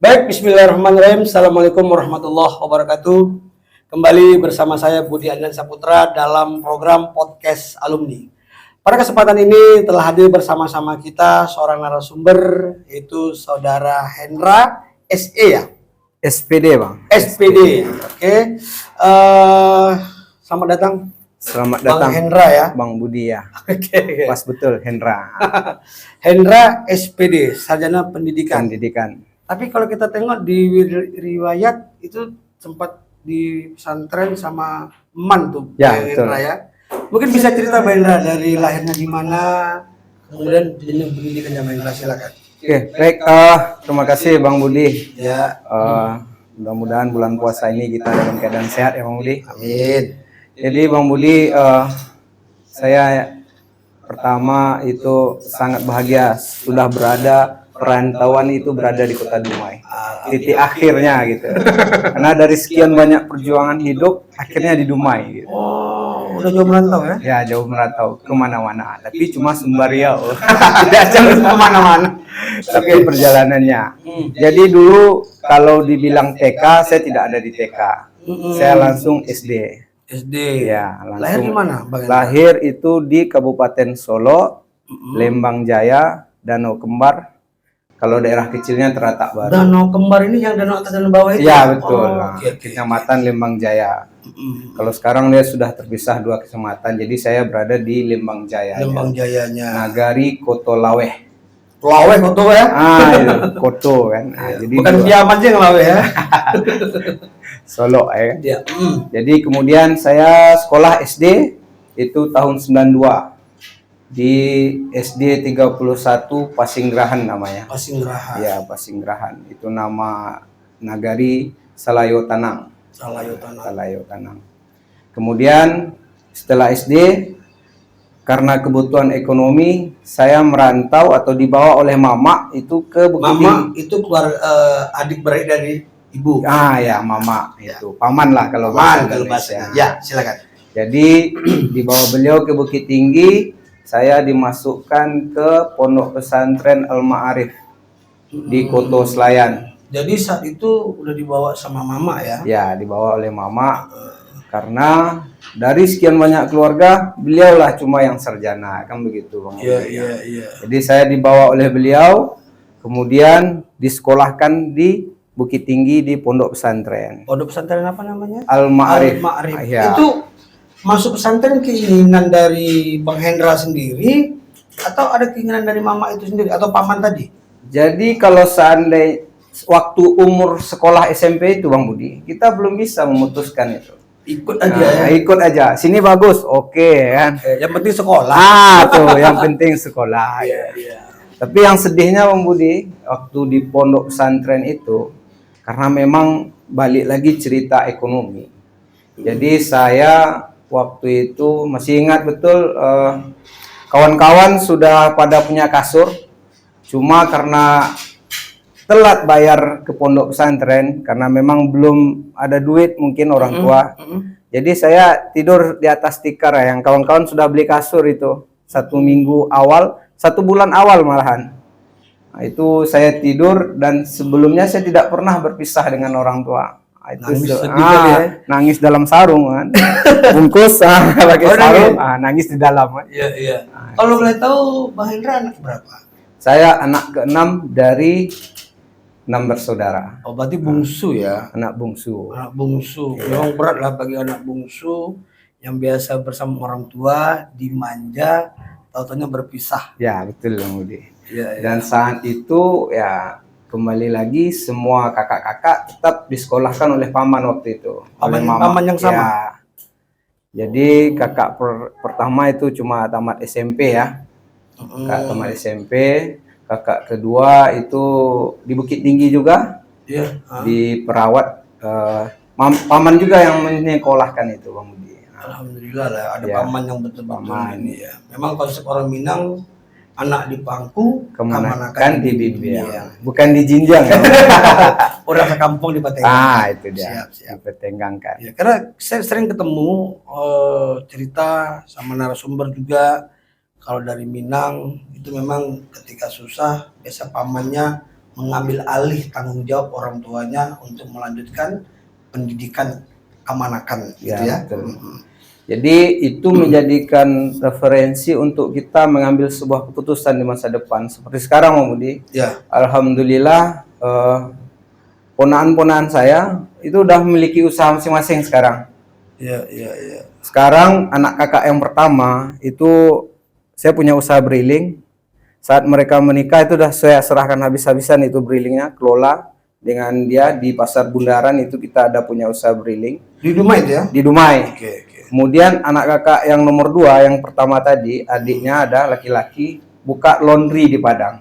Baik, bismillahirrahmanirrahim. Assalamualaikum warahmatullahi wabarakatuh. Kembali bersama saya Budi Andan Saputra dalam program podcast alumni. Pada kesempatan ini telah hadir bersama-sama kita seorang narasumber, yaitu Saudara Hendra SE ya? SPD Bang. SPD. Oke. Selamat datang. Selamat Bang datang Hendra ya. Bang Budi ya. Oke. Pas betul Hendra. Hendra SPD, Sarjana Pendidikan. Pendidikan. Tapi kalau kita tengok di riwayat itu sempat di pesantren sama Man tuh, Ya, Bang betul. Hendra ya. Mungkin bisa cerita Bang Hendra dari lahirnya di mana, kemudian jenjang pendidikannya Bang Hendra, silakan. Oke, baik. Terima kasih Bang Budi. Ya, Mudah-mudahan bulan puasa ini kita dalam keadaan sehat ya Bang Budi. amin. Jadi Bang Budi, saya pertama itu sangat bahagia sudah berada perantauan itu berada di Kota Dumai. Titik akhirnya gitu. Karena dari sekian banyak perjuangan hidup, akhirnya di Dumai. Gitu. Oh, udah jauh merantau ya? Ya jauh merantau kemana-mana, tapi cuma Sumbaria, tidak jauh kemana-mana. Tapi perjalanannya. Jadi dulu kalau dibilang TK, saya tidak ada di TK. Saya langsung SD. SD. Ya, langsung. Lahir di mana, Bang Hendra? Lahir itu di Kabupaten Solo, Lembang Jaya, Danau Kembar. Kalau daerah kecilnya Teratak Baru. Danau Kembar ini yang danau atas dan bawah itu? Ya betul. Oh, oke. Kecamatan Lembang Jaya. Kalau sekarang dia sudah terpisah dua kecamatan, jadi saya berada di Lembang Jaya. Lembang Jayanya. Nagari Koto Laweh. Laweh Koto ya? Itu Koto kan. Jadi Bukan Kiamat aja yang Laweh ya? Solo ya. Ya. Jadi kemudian saya sekolah SD itu tahun 92 di SD 31 Pasinggerahan namanya. Pasinggerahan. Ya, Pasinggerahan. Itu nama Nagari Salayo Tanang. Salayo Tanang. Kemudian setelah SD, karena kebutuhan ekonomi, saya merantau atau dibawa oleh mama itu ke Bukit Tinggi. Mama itu keluar adik beradik dari ibu. Ya, mama itu. Paman lah kalau Paman bahasa kalau Indonesia. bahasanya. Ya, silakan. Jadi dibawa beliau ke Bukit Tinggi, saya dimasukkan ke Pondok Pesantren Al-Ma'arif di Koto Selayan. Jadi saat itu udah dibawa sama mama ya? Ya, dibawa oleh mama karena dari sekian banyak keluarga, beliaulah cuma yang sarjana, kan begitu Bang. Iya. Jadi saya dibawa oleh beliau, kemudian disekolahkan di Bukit Tinggi di Pondok Pesantren. Pondok pesantren apa namanya? Al-Ma'arif. Al-Ma'arif. Ya. Itu masuk pesantren keinginan dari Bang Hendra sendiri atau ada keinginan dari mama itu sendiri atau paman tadi? Jadi kalau seandainya waktu umur sekolah SMP itu Bang Budi, kita belum bisa memutuskan itu. Ikut aja ya. Ikut aja. Sini bagus, oke kan. Yang penting sekolah. Tuh yang penting sekolah. Iya. Tapi yang sedihnya Bang Budi, waktu di pondok pesantren itu, karena memang balik lagi cerita ekonomi. Jadi saya waktu itu masih ingat betul, kawan-kawan sudah pada punya kasur, cuma karena telat bayar ke pondok pesantren karena memang belum ada duit mungkin orang tua. Jadi saya tidur di atas tikar ya, yang kawan-kawan sudah beli kasur itu 1 minggu awal, 1 bulan awal malahan. Nah, itu saya tidur dan sebelumnya saya tidak pernah berpisah dengan orang tua. Itu nangis dalam sarung kan. Bungkus pakai sarung, nangis di dalam kan. Iya. Kalau boleh tahu Bang Hendra anak berapa? Saya anak ke-6 dari 6 bersaudara. Oh, berarti bungsu ya. Anak bungsu. Anak bungsu. Memang berat lah bagi anak bungsu yang biasa bersama orang tua, dimanja, tahu-tahunya berpisah. Ya, betul Bang Budi. Iya. Dan saat itu ya kembali lagi semua kakak-kakak tetap disekolahkan oleh paman waktu itu. Oleh mama. Paman yang sama. Ya. Jadi kakak pertama itu cuma tamat SMP ya. Kakak tamat SMP. Kakak kedua itu di Bukit Tinggi juga. Iya. Di perawat. Paman juga yang menyekolahkan itu Bang Budi. Alhamdulillah lah ada Ya. paman yang betul-betul Paman. ini ya. Memang konsep orang Minang, anak di pangku, Kemanakan di bimbing. Ya. Bukan di jinjang. Orang ke kampung di Patenggang. Itu dia. Siap. Dipertenggangkan. Ya, karena saya sering ketemu cerita sama narasumber juga, kalau dari Minang itu memang ketika susah biasa pamannya mengambil alih tanggung jawab orang tuanya untuk melanjutkan pendidikan kemanakan gitu ya. betul. Jadi itu menjadikan referensi untuk kita mengambil sebuah keputusan di masa depan. Seperti sekarang, Om Budi. Ya. Alhamdulillah, ponaan-ponaan saya itu udah memiliki usaha masing-masing sekarang. Iya. Sekarang anak kakak yang pertama itu saya punya usaha briling. Saat mereka menikah itu udah saya serahkan habis-habisan itu brilingnya, kelola dengan dia di Pasar Bundaran itu kita ada punya usaha briling. Di Dumai itu ya? Di Dumai. Oke. Kemudian anak kakak yang nomor 2 yang pertama tadi, adiknya ada laki-laki, buka laundry di Padang.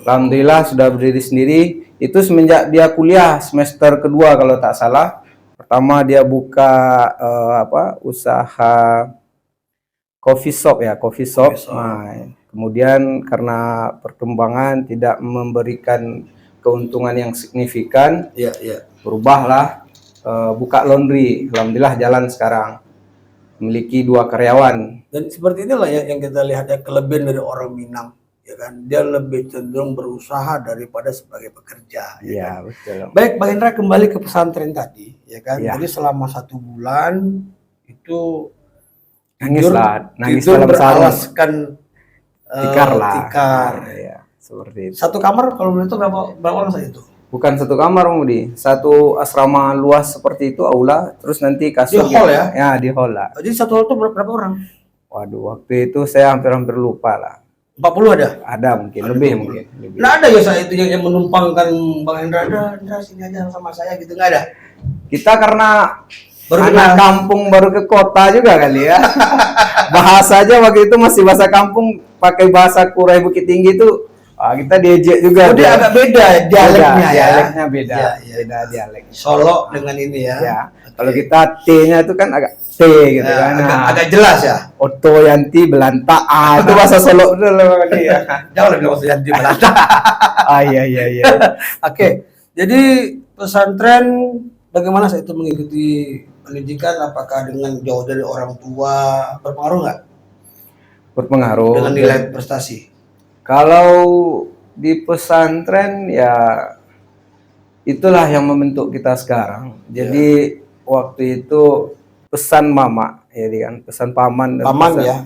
Alhamdulillah sudah berdiri sendiri. Itu semenjak dia kuliah semester kedua kalau tak salah. Pertama dia buka usaha coffee shop. Nah, kemudian karena perkembangan tidak memberikan keuntungan yang signifikan, berubahlah buka laundry. Alhamdulillah jalan sekarang. Memiliki 2 karyawan. Dan seperti inilah ya yang kita lihat ya, kelebihan dari orang Minang, ya kan? Dia lebih cenderung berusaha daripada sebagai pekerja. Ya, kan? betul. Baik, Bang Indra, kembali ke pesantren tadi, ya kan? Ya. Jadi selama 1 bulan itu Nangis tidur dalam sarung. beralaskan Tikar lah. tikar. Ya, seperti itu. Satu kamar kalau boleh itu berapa orang saja itu? Bukan satu kamar, Om Budi. Satu asrama luas seperti itu, aula, terus nanti kasur. Di hall ya? Ya, di hall lah. Jadi satu hall itu berapa orang? Waduh, waktu itu saya hampir lupa lah. 40 ada? Ada mungkin, lebih mungkin. Lebih. Nggak ada ya saat itu yang menumpangkan Bang Indra, Indra sini aja sama saya gitu, nggak ada? Kita karena Baru anak kenal. kampung baru ke kota juga kali ya. Bahasa aja waktu itu masih bahasa kampung, pakai bahasa Kurai Bukit Tinggi itu kita diejek juga. Oh, dia agak beda dialeknya ya. Dialeknya beda. Iya. Beda dialek. Solo dengan ini ya. Ya. Oke. Kalau kita T-nya itu kan agak T gitu kan. Agak jelas ya. Oto Yanti Belanta. Itu bahasa Solo betul ya. Jangan lebih maksud yang di Belanda. Iya. Oke. Jadi pesantren bagaimana saat itu mengikuti pendidikan? Apakah dengan jauh dari orang tua berpengaruh nggak Berpengaruh. dengan nilai prestasi? Kalau di pesantren ya itulah yang membentuk kita sekarang. Jadi waktu itu pesan mama, ya kan, pesan paman dan Paman pesan, ya.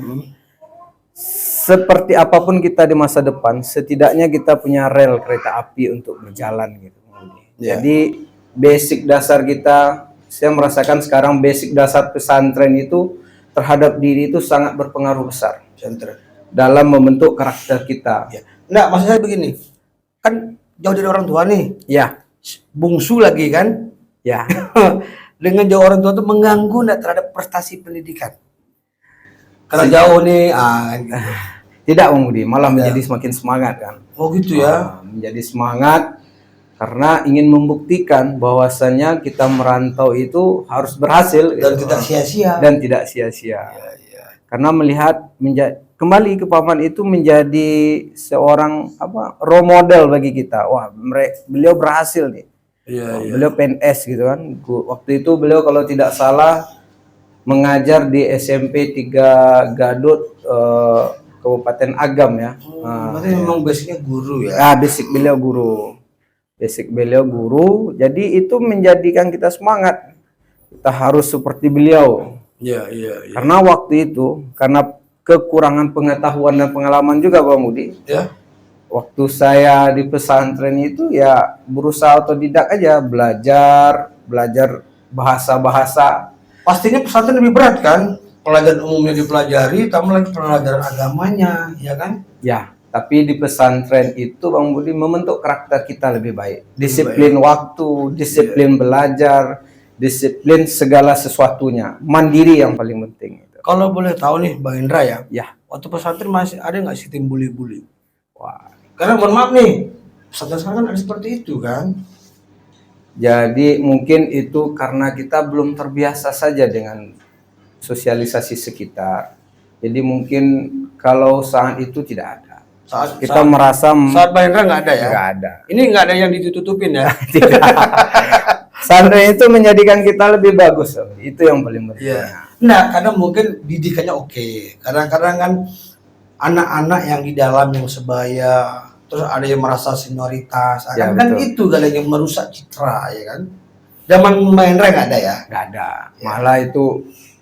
Seperti apapun kita di masa depan, setidaknya kita punya rel kereta api untuk berjalan gitu. Ya. Jadi basic dasar kita, saya merasakan sekarang basic dasar pesantren itu terhadap diri itu sangat berpengaruh besar Pesantren. dalam membentuk karakter kita. Ya. Nggak, maksud saya begini. Kan jauh dari orang tua nih. Ya, Bungsu lagi kan. ya. Dengan jauh orang tua itu mengganggu nggak terhadap prestasi pendidikan? Karena jauh nih, gitu. Tidak, Om Budi, malah menjadi semakin semangat kan. Oh gitu ya. Menjadi semangat karena ingin membuktikan bahwasannya kita merantau itu harus berhasil Dan gitu. tidak sia-sia. Dan tidak sia-sia. Karena melihat kembali ke paman itu menjadi seorang role model bagi kita. Wah, beliau berhasil nih. Beliau PNS gitu kan. Waktu itu beliau kalau tidak salah mengajar di SMP 3 Gadut Kabupaten Agam ya. Berarti memang basicnya guru ya. Basic beliau guru. Jadi itu menjadikan kita semangat. Kita harus seperti beliau. Iya. Karena waktu itu, karena kekurangan pengetahuan dan pengalaman juga Bang Budi. Ya. Waktu saya di pesantren itu ya berusaha otodidak aja, belajar bahasa-bahasa. Pastinya pesantren lebih berat kan? Pelajaran umumnya dipelajari, tambah lagi pelajaran agamanya, ya kan? Ya, tapi di pesantren itu Bang Budi membentuk karakter kita lebih baik. Disiplin waktu, disiplin belajar, disiplin segala sesuatunya. Mandiri yang paling penting. Kalau boleh tahu nih Bang Indra ya, Ya. waktu pesantren masih ada nggak sih tim bully-bully? Wah. Karena mohon maaf nih, pesantren sekarang kan ada seperti itu kan? Jadi mungkin itu karena kita belum terbiasa saja dengan sosialisasi sekitar. Jadi mungkin kalau saat itu tidak ada. Kita merasa saat Bang Indra nggak ada ya? Nggak ada. Ini nggak ada yang ditutupin ya? Tidak. Pesantren itu menjadikan kita lebih bagus. Itu yang paling penting. Iya. Nah, karena mungkin didikannya oke. Kadang-kadang kan anak-anak yang di dalam yang sebaya terus ada yang merasa senioritas, Ya, kan betul. itu kalian yang merusak citra ya kan. Zaman Mbak Hendra nggak ada ya? Nggak ada. Malah itu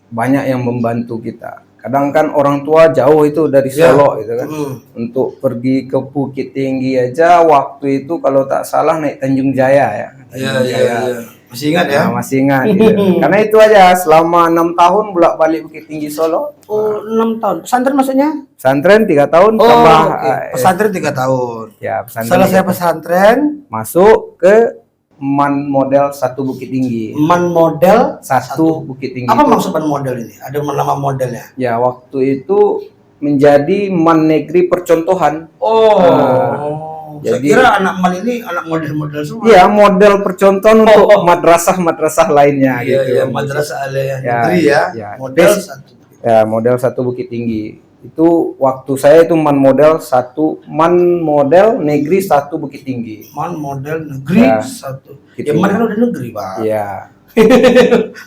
banyak yang membantu kita. Kadang kan orang tua jauh itu dari Ya. Solo gitu kan. Untuk pergi ke Bukit Tinggi aja waktu itu kalau tak salah naik Tanjung Jaya ya. Tanjung Jaya. Masih ingat ya? Nah, masih ingat gitu. Karena itu aja selama 6 tahun bolak-balik Bukit Tinggi Solo. Oh, 6 tahun. Pesantren maksudnya? Pesantren 3 tahun Oh, tambah oke. Pesantren 3 tahun. ya pesantren Selesai 3 tahun. pesantren, Masuk ke MAN model 1 Bukit Tinggi. MAN model 1 Bukit Tinggi. Apa maksud MAN model ini? Ada nama modelnya? Ya, waktu itu menjadi MAN negeri percontohan. Oh, saya jadi- kira anak MAN ini anak model-model semua. Iya, model percontohan untuk madrasah-madrasah lainnya Iya, gitu. iya, madrasah aliyah Ya, negeri ya. ya. Model Terus- 1. Ya, model 1 Bukit Tinggi. Itu waktu saya itu MAN model 1, MAN model negeri 1 Bukit Tinggi. MAN model negeri Ya, 1. gitu. Ya MAN kan udah negeri, Pak. Iya.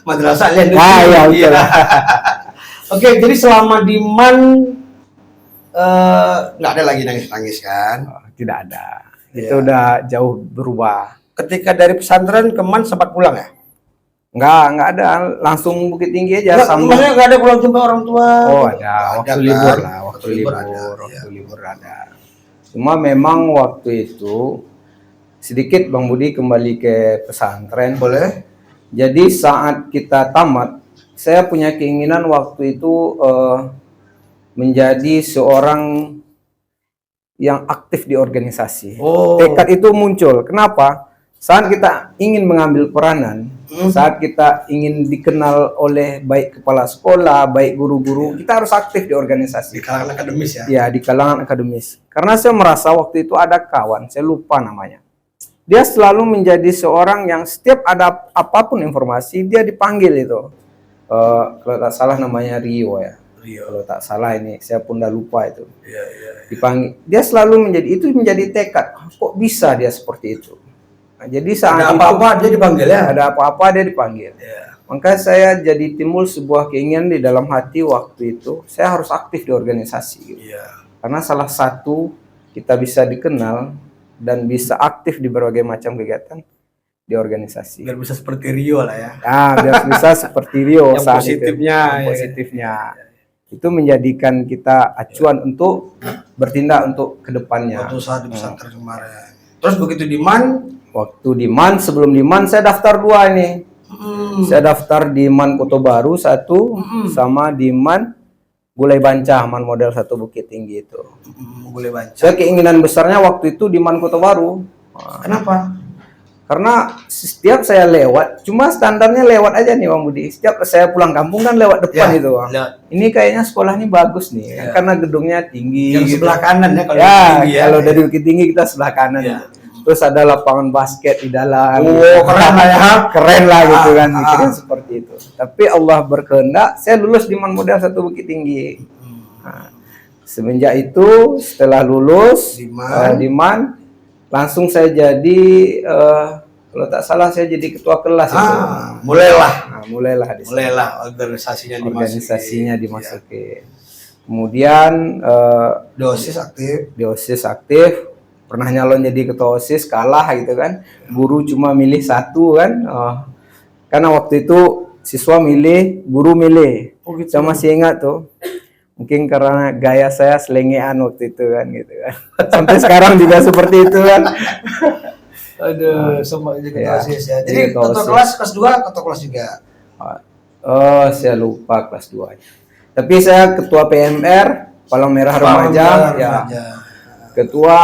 Madrasah aliyah negeri. Ah, iya, betul. Iya. Oke, jadi selama di MAN nggak ada lagi nangis-nangis kan? Oh, tidak ada. Iya. Itu udah jauh berubah. Ketika dari pesantren ke MAN sempat pulang ya? Enggak ada. Langsung Bukit Tinggi aja Nggak, sama. maksudnya nggak ada pulang jumpa orang tua? Oh, ada waktu kan? libur lah, waktu Waktu libur libur, ada, waktu iya. libur ada. Cuma memang waktu itu sedikit Bang Budi kembali ke pesantren. Boleh? Jadi saat kita tamat, saya punya keinginan waktu itu menjadi seorang yang aktif di organisasi. Oh. Tekad itu muncul. Kenapa? Saat kita ingin mengambil peranan, saat kita ingin dikenal oleh baik kepala sekolah, baik guru-guru, kita harus aktif di organisasi. Di kalangan akademis ya? Ya, di kalangan akademis. Karena saya merasa waktu itu ada kawan, saya lupa namanya. Dia selalu menjadi seorang yang setiap ada apapun informasi, dia dipanggil itu. Kalau tak salah namanya Rio ya. Rio. Kalau tak salah ini, saya pun dah lupa itu. Iya, iya. Dipanggil. Dia selalu menjadi tekad. Kok bisa dia seperti itu? Nah, jadi saat Ada itu apa-apa dia dipanggil ya? ada apa-apa dia dipanggil. Iya. Maka saya jadi timbul sebuah keinginan di dalam hati waktu itu, saya harus aktif di organisasi. Gitu. Iya. Karena salah satu kita bisa dikenal dan bisa aktif di berbagai macam kegiatan di organisasi. Biar bisa seperti Rio lah ya. Nah, biar bisa seperti Rio Yang saat positifnya, itu. Yang ya. positifnya. Itu menjadikan kita acuan untuk bertindak untuk kedepannya. Waktu saat di pesantren kemarin. Terus begitu di MAN, Waktu di MAN, sebelum di MAN saya daftar 2 ini. Saya daftar di MAN Kota Baru 1 sama di MAN Gulai Bancah, MAN model 1 Bukit Tinggi itu. boleh baca. Saya keinginan besarnya waktu itu di MAN Kota Baru. Kenapa? Karena setiap saya lewat, cuma standarnya lewat aja nih Bang Budi. Setiap saya pulang kampung kan lewat depan Ya, itu Bang. lewat. Ini kayaknya sekolah ini bagus nih, Ya. karena gedungnya tinggi. Yang gitu. sebelah kanan ya kalau Ya, tinggi ya. kalau dari Bukit Tinggi kita sebelah kanan. Ya. Terus ada lapangan basket di dalam. Oh, keren lah ya. Keren lah gitu kan, Ah, mikirnya seperti itu. Tapi Allah berkehendak, saya lulus di MAN model 1 Bukit Tinggi. Nah, semenjak itu setelah lulus Di MAN. di MAN, langsung saya jadi kalau tak salah saya jadi ketua kelas itu. Mulailah. Nah, mulailah di situ. Mulailah organisasinya Organisasinya dimasukin. Kemudian Dosis aktif. di OSIS aktif, pernah nyalon jadi ketua OSIS, kalah gitu kan. Guru cuma milih 1 kan. Karena waktu itu siswa milih, guru milih. Oh, gitu. Saya masih ingat tuh. Mungkin karena gaya saya selengean waktu itu kan gitu kan. Sampai sekarang juga seperti itu kan. Aduh, semua jadi ketua Ya, OSIS ya. jadi Jadi ketua ketua OSIS. kelas 2, ketua kelas juga. Oh, saya lupa kelas 2. Tapi saya ketua PMR, Palang Merah Remaja, ya. Ketua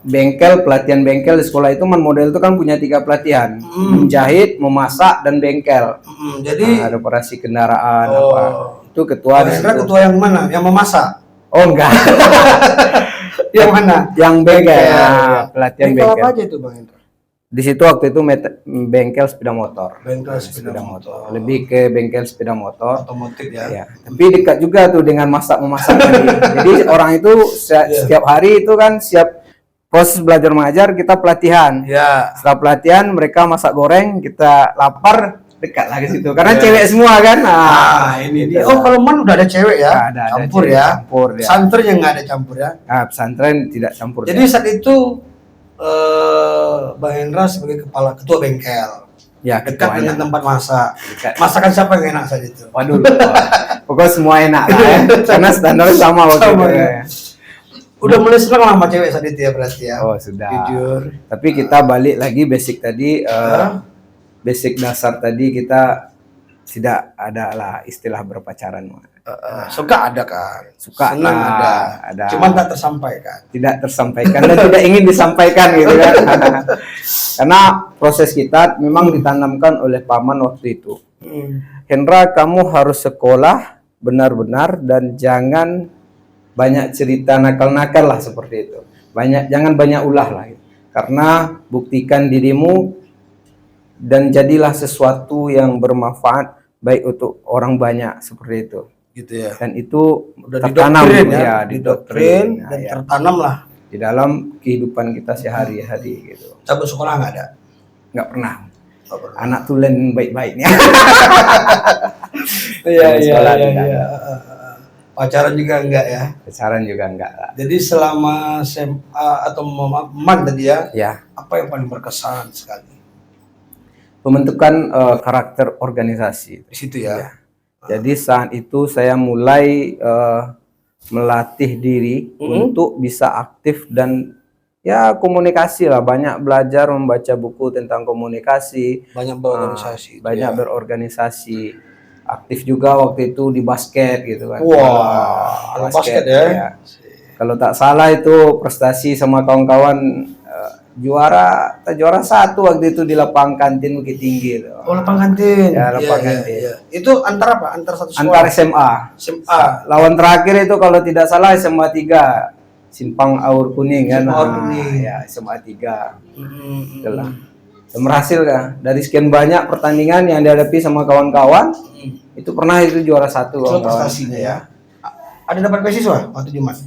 bengkel, pelatihan bengkel di sekolah itu MAN model itu kan punya 3 pelatihan, menjahit, memasak, dan bengkel. Jadi Nah, reparasi kendaraan apa. Itu ketua Bang di Hendra situ. ketua yang mana? Yang memasak? Oh enggak, Yang mana? yang bengkel, Bengkel. nah, pelatihan Bengkel bengkel. apa aja itu Bang Hendra? Di situ waktu itu bengkel sepeda motor. Bengkel sepeda motor. Lebih ke bengkel sepeda motor. Otomotif ya. Ya, tapi dekat juga tuh dengan memasak tadi. Jadi orang itu setiap hari itu kan siap proses belajar mengajar, kita pelatihan. Ya. Setelah pelatihan mereka masak goreng, kita lapar, dekat lah ke situ. Karena cewek semua kan. Ini gitu dia. lah. Oh, kalau Man udah ada cewek ya? Ada Campur cewek, ya? campur ya. Santri yang nggak ada campur ya? Pesantren tidak campur. Jadi ya. saat itu Bang Hendra sebagai ketua bengkel. Ya, Dekat ketuanya. dengan tempat masak. Dekat. Masakan siapa yang enak saat itu? Waduh, pokoknya semua enak lah ya. Karena standar sama waktu Sama, itu. ya. Ya. Udah mulai senang lah sama cewek saat itu ya berarti ya? Oh sudah. Jujur. Tapi kita balik lagi basic tadi, basic dasar tadi kita tidak ada lah istilah berpacaran. Suka ada kan? Suka Senang lah, ada. Cuman tak tersampaikan. Tidak tersampaikan dan tidak ingin disampaikan gitu kan. Karena proses kita memang ditanamkan oleh paman waktu itu. Hendra, kamu harus sekolah benar-benar dan jangan banyak cerita nakal-nakal lah seperti itu. Jangan banyak ulah lah. Karena buktikan dirimu dan jadilah sesuatu yang bermanfaat baik untuk orang banyak seperti itu. Gitu ya. Dan itu Udah tertanam didoktrin ya, didoktrin Nah, dan ya. tertanam lah. Di dalam kehidupan kita sehari-hari gitu. Cabut sekolah nggak ada? Nggak pernah. Nggak pernah. Anak tulen baik-baiknya. Iya, Cabut iya, sekolah iya, tidak. iya. Pacaran juga enggak ya? Pacaran juga enggak lah. Jadi selama SMA atau Man tadi ya, Ya, apa yang paling berkesan sekali pembentukan karakter organisasi. di situ ya? Jadi saat itu saya mulai melatih diri untuk bisa aktif dan ya komunikasi lah, banyak belajar membaca buku tentang komunikasi, Banyak berorganisasi. banyak berorganisasi, aktif juga waktu itu di basket gitu kan. Wah, anak basket ya? Kalau tak salah itu prestasi sama kawan-kawan juara satu waktu itu di lapang kantin Bukit Tinggi. Oh, lapang kantin. Ya, lapang Iya, kantin. iya. Itu antar apa? Antar satu sekolah? Antar SMA. SMA. Lawan terakhir itu kalau tidak salah SMA 3 Simpang Aur Kuning kan. Simpang Aur Kuning. Ya, SMA 3. Itulah. Dan berhasil kan. Dari sekian banyak pertandingan yang dihadapi sama kawan-kawan, itu pernah itu juara satu. Itu kawan-kawan. prestasinya ya. Ada dapat beasiswa waktu Jumat?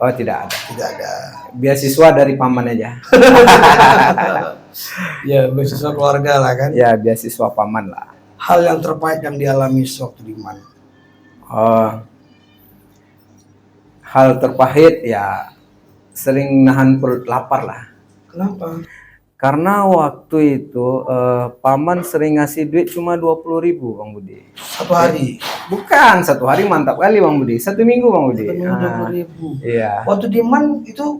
Oh, tidak ada. Tidak ada. Beasiswa dari paman aja. Ya, beasiswa keluarga lah kan. Ya, beasiswa paman lah. Hal yang terpahit yang dialami waktu di Man. Hal terpahit ya sering nahan perut lapar lah. Kenapa? Karena waktu itu paman sering ngasih duit cuma 20.000 Bang Budi. Satu hari? Bukan, satu hari mantap kali Bang Budi. 1 minggu Bang Budi. 20.000. Iya. Waktu di Man itu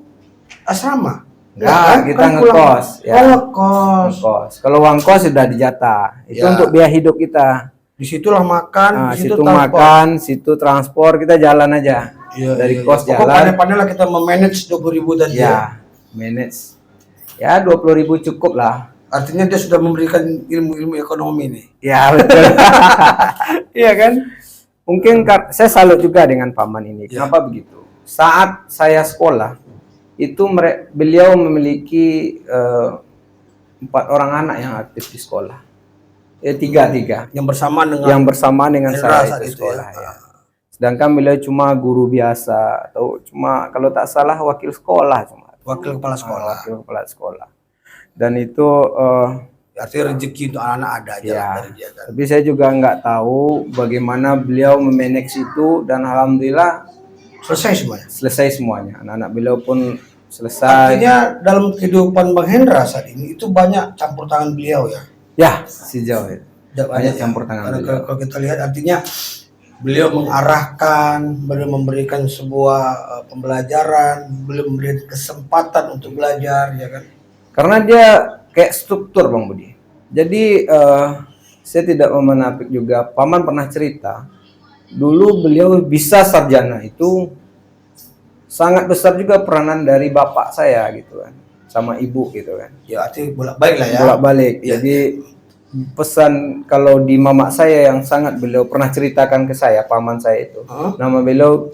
asrama? Enggak, kita ngekos. Ya. Oh, ngekos. Ngekos. Kalau uang kos sudah dijatah. Itu Ya. untuk biaya hidup kita. Disitulah makan, Nah, di situ situ transport. makan, situ transport, kita jalan aja. Iya, Dari iya, kos iya. jalan. Pokoknya pandai-pandai lah kita memanage 20.000 tadi ya. Ya, manage. Ya 20.000 cukup lah. Artinya dia sudah memberikan ilmu-ilmu ekonomi nih. Ya betul. Iya kan? Mungkin saya salut juga dengan paman ini. Ya. Kenapa begitu? Saat saya sekolah, itu beliau memiliki 4 orang anak yang aktif di sekolah. Tiga. Yang bersamaan dengan Yang bersamaan dengan Hendra saya saat di itu sekolah. ya. Ya. Sedangkan beliau cuma guru biasa atau cuma kalau tak salah wakil sekolah cuma. Wakil kepala sekolah. Wakil kepala sekolah. Dan itu Artinya rezeki untuk anak-anak ada aja ya, lah dari dia kan. tapi saya juga nggak tahu bagaimana beliau memanage itu dan alhamdulillah Selesai semuanya. selesai semuanya. Anak-anak beliau pun selesai. Artinya dalam kehidupan Bang Hendra saat ini itu banyak campur tangan beliau ya. Ya, sejauh itu. Banyak campur tangan Karena beliau. kalau kita lihat artinya beliau mengarahkan, beliau memberikan sebuah pembelajaran, beliau memberikan kesempatan untuk belajar, ya kan? Karena dia kayak struktur Bang Budi. Jadi saya tidak mau menapik juga. Paman pernah cerita dulu beliau bisa sarjana itu sangat besar juga peranan dari bapak saya gitu kan, sama ibu gitu kan. Ya artinya bolak-balik lah ya. Bolak-balik. Ya, Jadi pesan kalau di mama saya yang sangat beliau pernah ceritakan ke saya, paman saya itu. Nama beliau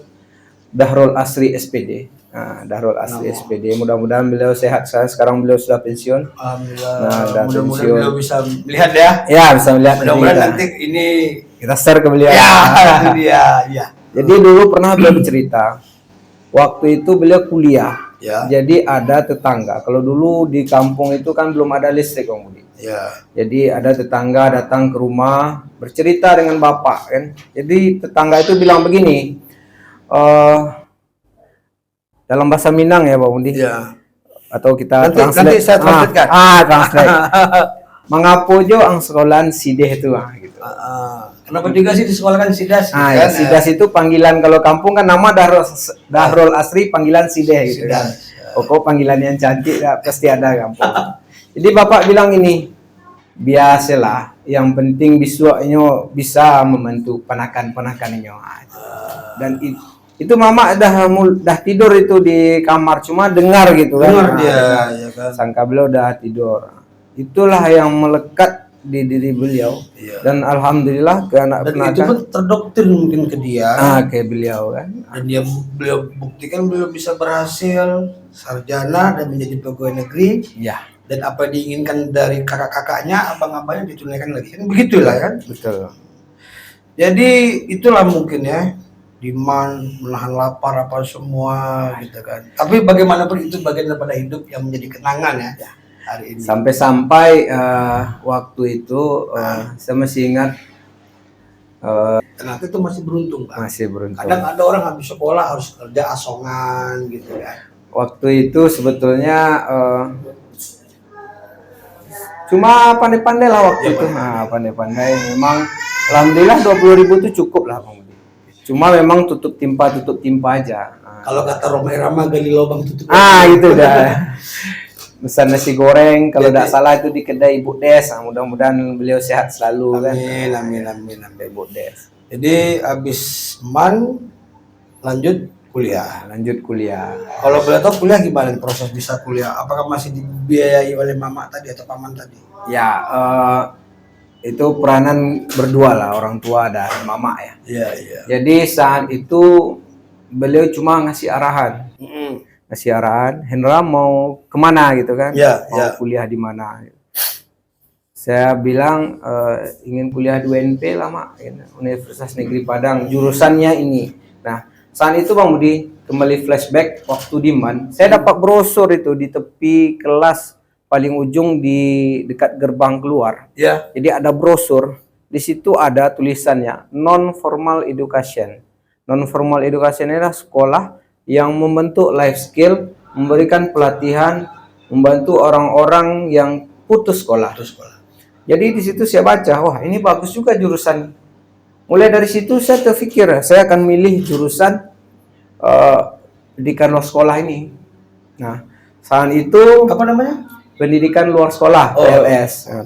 Dahrul Asri SPD. Nah, Dahrul Asri SPD. Mudah-mudahan beliau sehat. Sekarang beliau sudah pensiun. Alhamdulillah. Nah, udah Mudah-mudahan pensiun. beliau bisa melihat ya. Ya, bisa melihat Mudah-mudahan kita. nanti ini Kita share ke beliau. ya itu dia, ya. Jadi dulu pernah beliau bercerita. Waktu itu beliau kuliah. Ya. Jadi ada tetangga. Kalau dulu di kampung itu kan belum ada listrik, Bang Budi. Ya. Jadi ada tetangga datang ke rumah bercerita dengan bapak kan. Jadi tetangga itu bilang begini, dalam bahasa Minang ya Pak Mundi. Ya. Atau kita Nanti saya translate kan. Translate. Mengapo jo ang sekolahan sideh itu gitu. Kenapa juga sih disekolahkan Sidas? Ya, Sidas itu panggilan kalau kampung kan nama Dahrul Asri panggilan sideh gitu kan. Pokok panggilan yang cantik ya, pasti ada kampung. Jadi bapak bilang ini, biasalah, yang penting biswanya bisa membantu penakan-penakannya. Dan itu mama dah tidur itu di kamar, cuma dengar gitu kan. Dengar dia, ya kan. Sangka beliau udah tidur. Itulah yang melekat di diri beliau. Iya. Dan alhamdulillah ke anak Dan penakan. itu pun terdoktrin mungkin ke dia. Kayak beliau kan. Dan beliau buktikan beliau bisa berhasil sarjana dan menjadi pegawai negeri. Ya. Dan apa yang diinginkan dari kakak-kakaknya, abang-abangnya ditunaikan lagi. Kan begitulah kan. Betul. Jadi itulah mungkin ya, demand, menahan lapar apa semua gitu kan. Tapi bagaimanapun itu bagian daripada hidup yang menjadi kenangan ya hari ini. Sampai waktu itu saya masih ingat. Ternyata itu masih beruntung Pak. Masih beruntung. Kadang ada orang habis sekolah harus kerja asongan gitu ya. Waktu itu sebetulnya cuma pandai-pandai lah waktu itu. Pandai-pandai. Memang alhamdulillah 20.000 itu cukup lah Bang. Cuma memang tutup timpa aja. Kalau kata Roma Irama, gali lubang tutup. Itu dah. Pesan nasi goreng kalau tidak salah itu di kedai Ibu Des. Mudah-mudahan beliau sehat selalu. Amin. Ibu Des. Jadi habis lanjut kuliah. Kalau boleh tahu kuliah gimana proses bisa kuliah? Apakah masih dibiayai oleh mama tadi atau paman tadi? Ya, itu peranan berdua lah, orang tua dan mama ya. Iya. Jadi saat itu beliau cuma ngasih arahan. Hendra mau kemana gitu kan? Mau kuliah di mana? Saya bilang ingin kuliah di UNP lah Mak, Universitas Negeri Padang, jurusannya ini. Nah saat itu Bang Budi, kembali flashback waktu di MAN, saya dapat brosur itu di tepi kelas paling ujung di dekat gerbang keluar. Ya. Jadi ada brosur, di situ ada tulisannya non formal education. Non formal education adalah sekolah yang membentuk life skill, memberikan pelatihan, membantu orang-orang yang putus sekolah. Jadi di situ saya baca, wah ini bagus juga jurusan. Mulai dari situ saya terpikir, saya akan milih jurusan pendidikan luar sekolah ini. Nah, saat itu apa namanya? Pendidikan luar sekolah,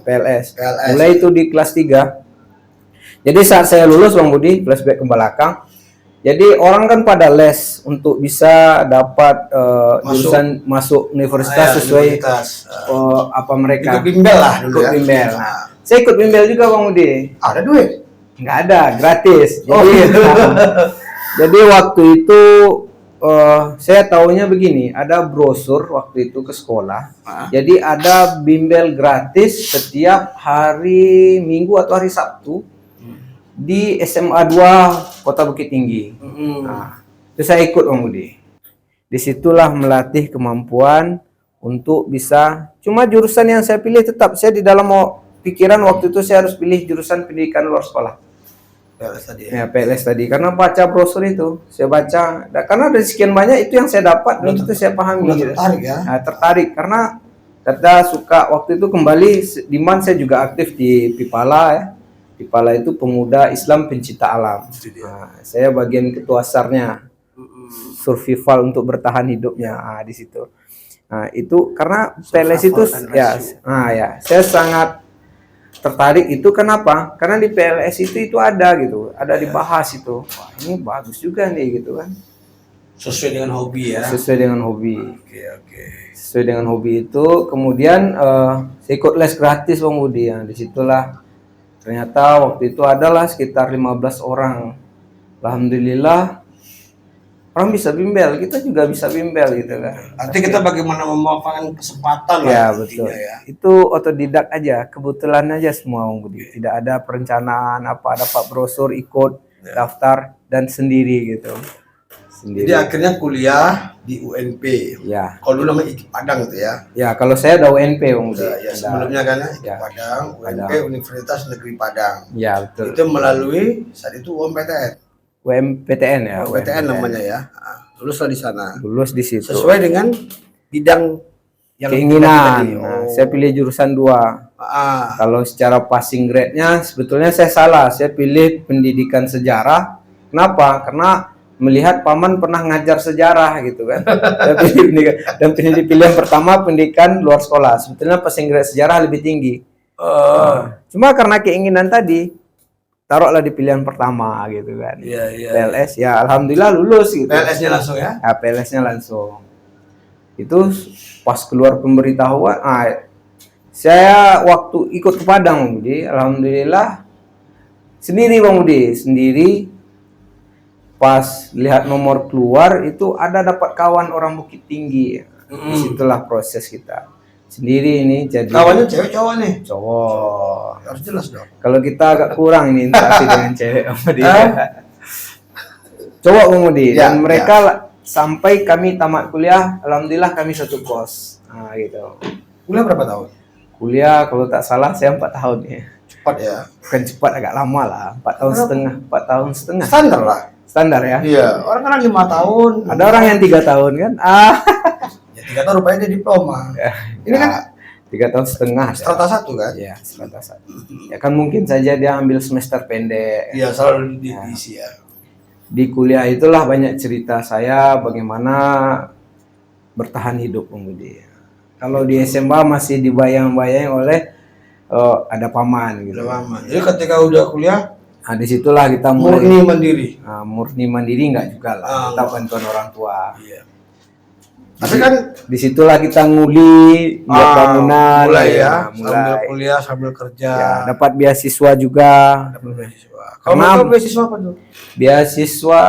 PLS. Mulai itu di kelas 3. Jadi saat saya lulus Bang Budi, flashback ke belakang. Jadi orang kan pada les untuk bisa dapat jurusan masuk universitas sesuai apa mereka. Ikut bimbel lah dulu ya. Bimbel. Saya ikut bimbel juga Bang Budi. Ada duit? Nggak ada, gratis. Jadi waktu itu saya tahunya begini, ada brosur waktu itu ke sekolah. Jadi ada bimbel gratis setiap hari Minggu atau hari Sabtu di SMA 2 Kota Bukit Tinggi. Nah, itu saya ikut Bang Budi. Disitulah melatih kemampuan untuk bisa. Cuma jurusan yang saya pilih tetap saya di dalam pikiran waktu itu saya harus pilih jurusan pendidikan luar sekolah. PLS tadi ya PLS tadi, karena baca brosur itu saya baca, karena dari sekian banyak itu yang saya dapat dan itu saya pahami. Tertarik ya? Nah, tertarik karena kata suka waktu itu kembali di MAN saya juga aktif di Pipala ya. Pipala itu Pemuda Islam Pencinta Alam. Nah, saya bagian ketua SAR-nya, survival untuk bertahan hidupnya di situ. Nah, itu karena PLS itu saya sangat tertarik itu. Kenapa? Karena di PLS itu ada gitu, ada dibahas itu. Wah, ini bagus juga nih gitu kan. Sesuai dengan hobi ya. Sesuai dengan hobi. Oke. Sesuai dengan hobi itu, kemudian saya ikut les gratis Bang Budi. Ya, disitulah ternyata waktu itu adalah sekitar 15 orang. Alhamdulillah orang bisa bimbel, kita juga bisa bimbel gitu kan. Nanti kita bagaimana memanfaatkan kesempatan ya, lah. Betul. Ya. Itu otodidak aja, kebetulan aja semua Bang Budi. Tidak ada perencanaan apa, dapat brosur ikut daftar dan sendiri gitu. sendiri. Jadi akhirnya kuliah di UNP. Ya. Kalau dulu namanya IKI Padang itu ya. Ya, kalau saya udah UNP Bang Budi. Ya, sebelumnya kan ya, IKI Ya. Padang, UNP Padang. Universitas Negeri Padang. Ya, betul. Itu melalui saat itu UMPTN. UMPTN ya. UMPTN namanya ya. Nah, luluslah di sana. Lulus di situ. Sesuai dengan bidang yang Keinginan. tadi. Nah, saya pilih jurusan 2. Ah, Kalau secara passing grade-nya sebetulnya saya salah. Saya pilih pendidikan sejarah. Kenapa? Karena melihat paman pernah ngajar sejarah gitu kan. Saya pilih pendidikan. Dan pilihan pertama pendidikan luar sekolah. Sebetulnya passing grade sejarah lebih tinggi. Cuma karena keinginan tadi, taruhlah di pilihan pertama gitu kan. iya, iya. PLS ya alhamdulillah lulus gitu. PLS-nya langsung ya. Ya, PLS-nya langsung. Itu pas keluar pemberitahuan, saya waktu ikut ke Padang Bang Budi, alhamdulillah sendiri Bang Budi, sendiri. Pas lihat nomor keluar itu ada dapat kawan orang Bukit Tinggi. Disitulah proses kita. Sendiri ini jadi Kawannya cewek cowok nih. cowok. Harus jelas dong. Kalau kita agak kurang ini interaksi dengan cewek Bang Budi. Cowok Bang Budi. Ya, Dan mereka sampai kami tamat kuliah, alhamdulillah kami satu kos. Nah gitu. Kuliah berapa tahun? Kuliah kalau tak salah saya 4 tahun ya. Cepat ya. Bukan cepat, agak lama lah. 4 tahun setengah. 4 tahun setengah. Standar lah. Standar ya. Iya, orang kan 5 tahun. Ada orang yang 3 tahun kan? Ya 3 tahun rupanya dia diploma. Ini kan 3 tahun setengah. strata 1 kan? Ya, strata 1. Ya kan mungkin saja dia ambil semester pendek. Iya, selalu diisi ya. Di kuliah itulah banyak cerita saya bagaimana bertahan hidup Bang Budi. Kalau di SMA masih dibayang-bayang oleh ada paman gitu. Udah lama. Jadi ketika udah kuliah Nah, disitulah kita mulai murni mandiri. murni mandiri enggak juga lah. Kita bantuan orang tua. Iya. Tapi kan Disitulah kita nguli, buat bangunan. mulai ya, Nah, sambil kuliah sambil kerja. Ya, dapat beasiswa juga. Dapat beasiswa. Kalau Karena- mau tahu beasiswa apa tuh? Beasiswa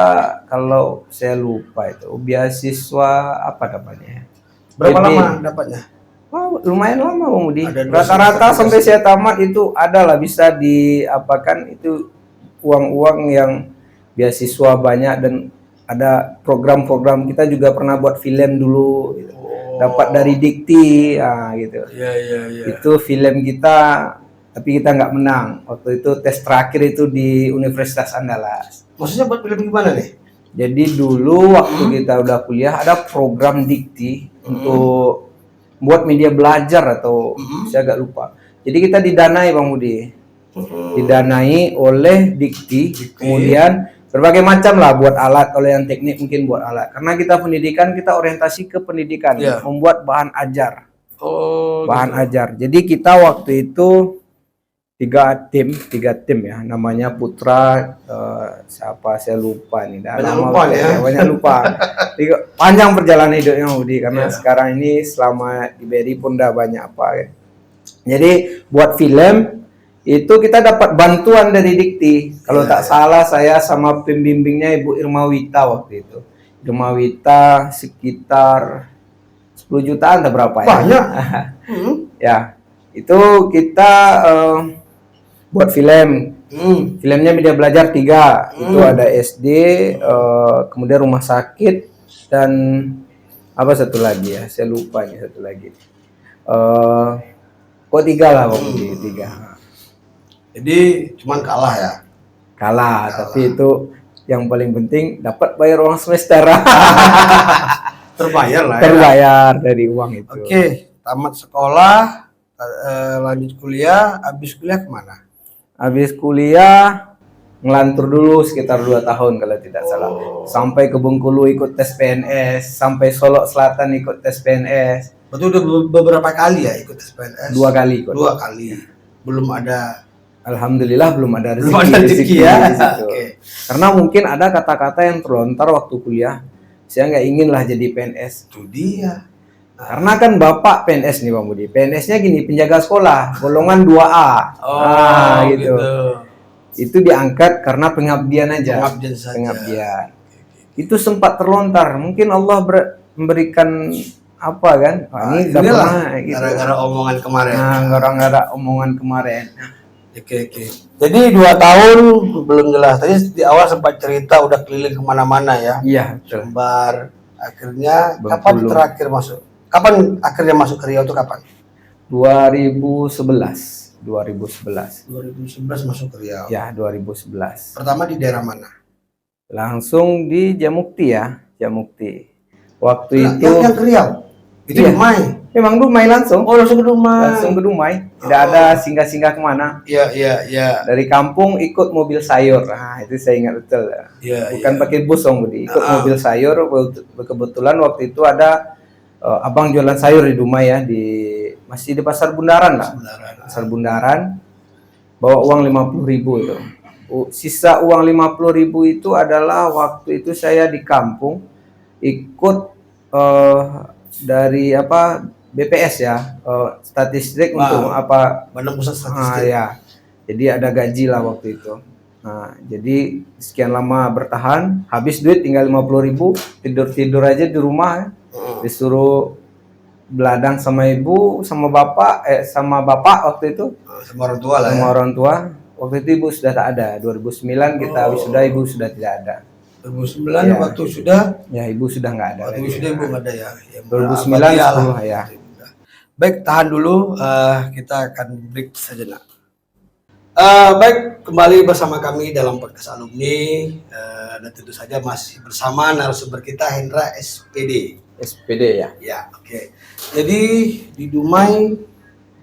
kalau saya lupa itu. Beasiswa apa namanya? Berapa BB. lama dapatnya? Oh, lumayan lama Bang Budi. Ada 2 Rata-rata semester, sampai saya tamat itu adalah bisa diapakan itu uang-uang yang beasiswa banyak dan ada program-program kita juga pernah buat film dulu gitu. Dapat dari Dikti gitu. Iya, iya, iya. Itu film kita tapi kita nggak menang. Waktu itu tes terakhir itu di Universitas Andalas. Maksudnya buat film gimana nih? Jadi dulu waktu kita udah kuliah ada program Dikti untuk buat media belajar atau saya agak lupa. Jadi kita didanai Bang Budi. Didanai oleh Dikti. Kemudian berbagai macam lah buat alat, kalau yang teknik mungkin buat alat. Karena kita pendidikan, kita orientasi ke pendidikan, Iya. membuat bahan ajar. Oh, Bahan ajar. Jadi kita waktu itu tiga tim ya, namanya Putra, siapa saya lupa nih, dah Banyak lama lupa betul ya. banyak lupa. Panjang perjalanan hidupnya Budi, karena Iya. sekarang ini selama di BRI pun udah banyak apa ya. Jadi buat film itu kita dapat bantuan dari Dikti. Kalau tak salah saya sama pembimbingnya Ibu Irma Wita waktu itu. Irma Wita sekitar 10 jutaan atau berapa ya? banyak. Ya, itu kita buat film. Filmnya media belajar 3. Itu ada SD, kemudian rumah sakit dan apa satu lagi ya? Saya lupa nih satu lagi. Kok 3 lah Bang Budi, 3. Jadi cuman kalah ya. Kalah, tapi itu yang paling penting dapat bayar uang semester. Terbayar lah ya. Terbayar dari uang itu. Oke, tamat sekolah, lanjut kuliah, habis kuliah kemana? Habis kuliah ngelantur dulu sekitar 2 tahun kalau tidak salah. Sampai ke Bengkulu ikut tes PNS, sampai Solok Selatan ikut tes PNS. Betul udah beberapa kali ya ikut tes PNS? 2 kali ikut. 2 kali. Belum ada. Alhamdulillah belum ada rezeki, Belum ada rezeki ya. di situ. Oke. Karena mungkin ada kata-kata yang terlontar waktu kuliah. Saya nggak ingin lah jadi PNS. Itu dia. Karena kan bapak PNS nih Bang Budi. PNS-nya gini, penjaga sekolah, golongan 2A. Gitu. Itu diangkat karena pengabdian aja. Pengabdian saja. Pengabdian. Itu sempat terlontar. Mungkin Allah memberikan apa kan? Ini udah inilah pernah, gitu. gara-gara omongan kemarin. Nah, gara-gara omongan kemarin. Oke, oke. Jadi 2 tahun belum jelas. Tadi di awal sempat cerita udah keliling kemana-mana ya. Iya, betul. Sumbar. Akhirnya kapan Bengkulu. terakhir masuk? Kapan akhirnya masuk ke Riau itu kapan? 2011. 2011. 2011 masuk ke Riau. Ya, 2011. Pertama di daerah mana? Langsung di Jamukti ya, Jamukti. Waktu Nah, itu yang ke Riau. Itu Iya. Dumai. memang Dumai langsung. Oh, langsung ke Dumai. Langsung ke Dumai. Tidak ada singgah-singgah kemana. Iya, iya, iya. Dari kampung ikut mobil sayur. Nah, itu saya ingat betul. Iya, Bukan iya. pakai bus Om Budi, ikut mobil sayur. Kebetulan waktu itu ada abang jualan sayur di Dumai ya, masih di Pasar Bundaran lah. Beneran. Pasar Bundaran. Bawa uang 50.000 itu. Sisa uang 50.000 itu adalah waktu itu saya di kampung ikut dari BPS ya, statistik untuk Badan Pusat Ah, Statistik. ya. Jadi ada gaji lah waktu itu. Nah, jadi sekian lama bertahan, habis duit tinggal 50.000, tidur aja di rumah, disuruh beladang sama ibu, sama bapak waktu itu, Sama orang tua lah sama ya. orang tua. Waktu itu ibu sudah tak ada. 2009 kita wisuda, ibu sudah tidak ada. 2009 Iya. waktu sudah, Ya, ibu sudah nggak ada. waktu lagi. sudah ibu nggak ada ya. 2009 Alhamdulillah. 10 ya. Baik, tahan dulu. Kita akan break sejenak. Baik, kembali bersama kami dalam podcast alumni, dan tentu saja masih bersama narasumber kita Hendra SPD. SPD ya. Ya, oke. Jadi di Dumai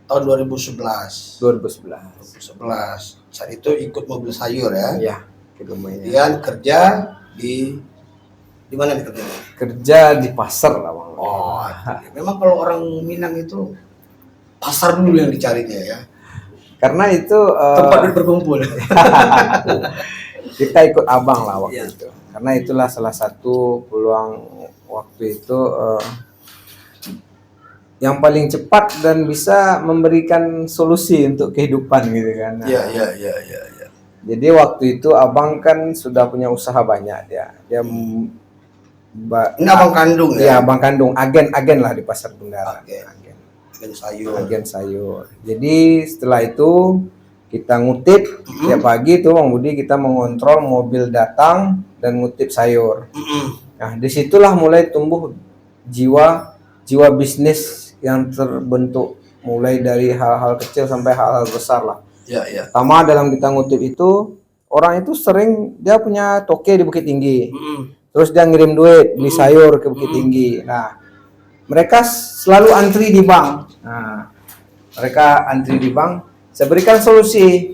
tahun 2011. 2011. Saat itu ikut mobil sayur ya. Ya, ke Dumai. Kemudian kerja di mana nih kerjanya? Kerja di pasar lah Bang. Oh, memang kalau orang Minang itu pasar dulu yang dicarinya ya. Karena itu Tempat berkumpul. kita ikut abang lah waktu Iya. itu. Karena itulah salah satu peluang waktu itu yang paling cepat dan bisa memberikan solusi untuk kehidupan gitu kan. Nah, Iya. jadi waktu itu abang kan sudah punya usaha banyak ya. Dia Ini abang kandung ya, ya. abang kandung, agen lah di Pasar Bundaran. Agen. Agen. Agen sayur. Agen sayur. Jadi setelah itu kita ngutip tiap pagi tuh Bang Budi, kita mengontrol mobil datang dan ngutip sayur. Nah, disitulah mulai tumbuh jiwa bisnis yang terbentuk, mulai dari hal-hal kecil sampai hal-hal besar lah. Iya. Pertama dalam kita ngutip itu, orang itu sering dia punya toke di Bukit Tinggi. Terus dia ngirim duit beli sayur ke Bukit Tinggi. Nah, mereka selalu antri di bank. Nah, mereka antri di bank. Saya berikan solusi.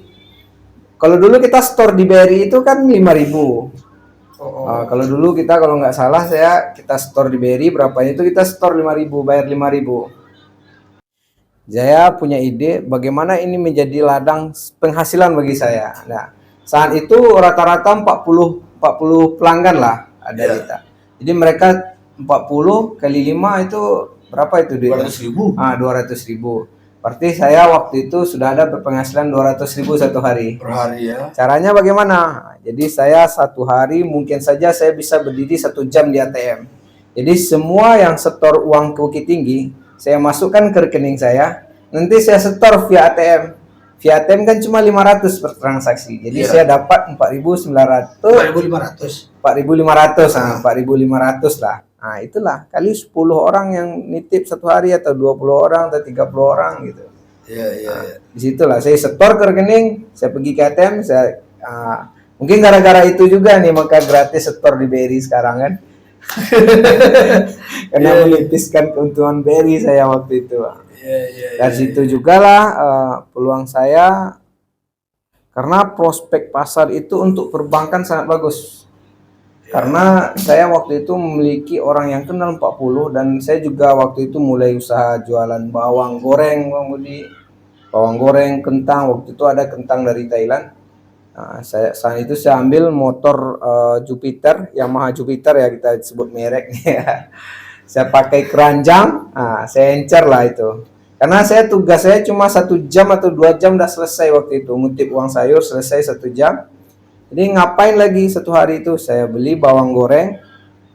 Kalau dulu kita store di BRI itu kan 5.000. Kalau dulu kalau nggak salah kita store di BRI berapa itu kita store 5.000, bayar 5.000. Saya punya ide bagaimana ini menjadi ladang penghasilan bagi saya. Nah, saat itu rata-rata 40 pelanggan lah ada kita. Jadi mereka 40 kali 5 itu berapa itu duitnya? 200.000. 200.000. Berarti saya waktu itu sudah ada berpenghasilan 200.000 satu hari. Per hari ya. Caranya bagaimana? Jadi saya satu hari mungkin saja saya bisa berdiri 1 jam di ATM. Jadi semua yang setor uang ke Bukit Tinggi, saya masukkan ke rekening saya. Nanti saya setor via ATM. Via ATM kan cuma 500 per transaksi. Jadi saya dapat 4.900. 4.500. 4.500, 4.500 lah. Nah, itulah kali 10 orang yang nitip satu hari atau 20 orang atau 30 orang gitu. Iya. Disitulah saya setor ke rekening, saya pergi ke ATM, mungkin gara-gara itu juga nih maka gratis setor di BRI sekarang kan. Karena menipiskan keuntungan BRI saya waktu itu. Dari situ juga lah peluang saya, karena prospek pasar itu untuk perbankan sangat bagus. Karena saya waktu itu memiliki orang yang kenal 40 dan saya juga waktu itu mulai usaha jualan bawang goreng, Bang Budi. Bawang goreng, kentang, waktu itu ada kentang dari Thailand. Nah, saat itu saya ambil motor Jupiter, Yamaha Jupiter ya, kita sebut mereknya. Saya pakai keranjang, saya encer lah itu. Karena tugas saya cuma 1 jam atau 2 jam udah selesai waktu itu. Ngutip uang sayur selesai 1 jam. Jadi ngapain lagi satu hari itu? Saya beli bawang goreng.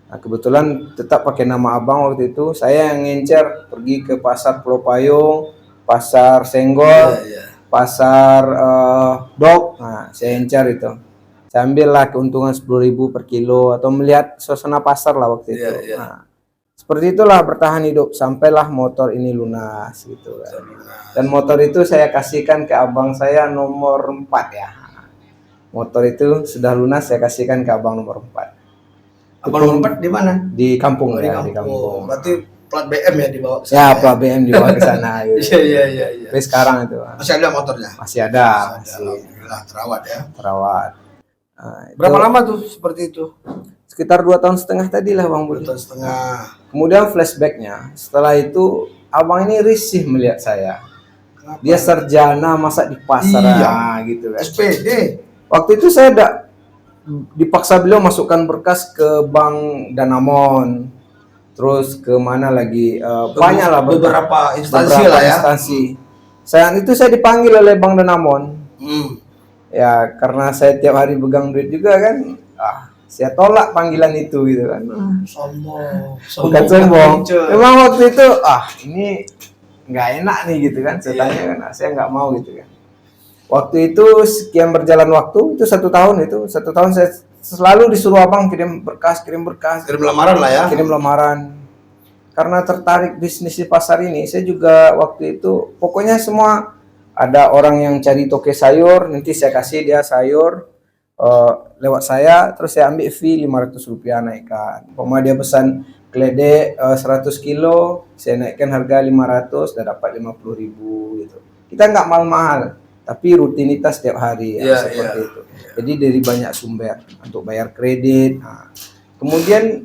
Nah, kebetulan tetap pakai nama abang waktu itu. Saya yang ngencer pergi ke pasar Pulau Payung, pasar Senggol. pasar Dok. Nah, saya incar itu. Saya ambil lah keuntungan 10.000 per kilo atau melihat suasana pasar lah waktu itu. Iya. Nah, seperti itulah bertahan hidup sampailah motor ini lunas gitu kan. Dan motor itu saya kasihkan ke abang saya nomor 4 ya. Motor itu sudah lunas saya kasihkan ke abang nomor 4. Abang nomor 4 di mana? Di kampung Di ya, kampung. di kampung. Berarti plat BM ya dibawa ke sana. Ya, plat BM dibawa ke sana gitu. Iya. Tapi sekarang itu Masih ada motornya? masih ada, masih Alhamdulillah terawat ya. terawat. Nah, Berapa itu lama tuh seperti itu? sekitar 2,5 tahun tadi lah Bang 2 Budi. tahun setengah. Kemudian flashbacknya, setelah itu abang ini risih melihat saya. Kenapa? Dia sarjana masa di pasar Iya. gitu kan. SPD. Waktu itu saya dipaksa beliau masukkan berkas ke Bank Danamon, terus ke mana lagi banyak lah beberapa instansi beberapa lah ya. instansi. Saat itu saya dipanggil oleh Bank Danamon. Ya karena saya tiap hari pegang duit juga kan, saya tolak panggilan itu gitu kan. Sombong. Bukan sombong. Cuy. Memang waktu itu ini nggak enak nih gitu kan. Saya tanya kan, saya nggak mau gitu kan. Waktu itu sekian berjalan waktu itu 1 tahun itu 1 tahun saya selalu disuruh abang kirim berkas. Kirim lamaran lah ya. Kirim lamaran. Karena tertarik bisnis di pasar ini, saya juga waktu itu pokoknya semua ada orang yang cari toke sayur, nanti saya kasih dia sayur lewat saya, terus saya ambil fee Rp500 naikkan. Pokoknya dia pesan keledek 100 kilo, saya naikkan harga 500, dan dapat 50.000 gitu. Kita nggak mahal-mahal, tapi rutinitas setiap hari ya, seperti itu. Jadi dari banyak sumber untuk bayar kredit. Nah, kemudian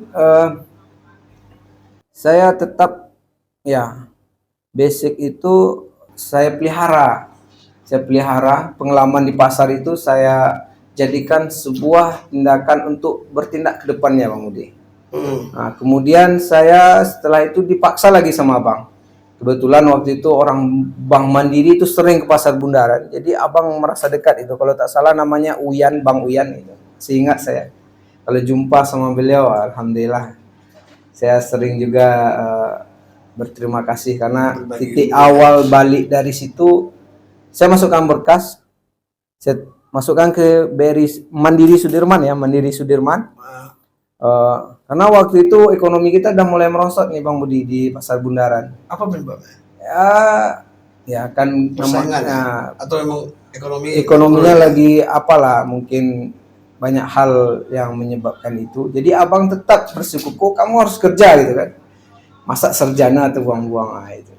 saya tetap ya basic itu saya pelihara pengalaman di pasar itu saya jadikan sebuah tindakan untuk bertindak ke depannya Bang Budi. Nah, kemudian saya setelah itu dipaksa lagi sama abang. Kebetulan waktu itu orang Bank Mandiri itu sering ke pasar Bundaran, jadi abang merasa dekat itu. Kalau tak salah namanya Uyan, Bang Uyan itu. Seingat saya. Kalau jumpa sama beliau, alhamdulillah. Saya sering juga berterima kasih karena titik awal balik dari situ saya masukkan berkas, saya masukkan ke Mandiri Sudirman ya, Mandiri Sudirman. Karena waktu itu ekonomi kita udah mulai merosot nih Bang Budi di pasar Bundaran. Apa penyebabnya? Ya kan namanya atau memang ekonominya lagi apalah, mungkin banyak hal yang menyebabkan itu. Jadi abang tetap bersikukuh kamu harus kerja gitu kan. Masa sarjana terbuang-buang itu.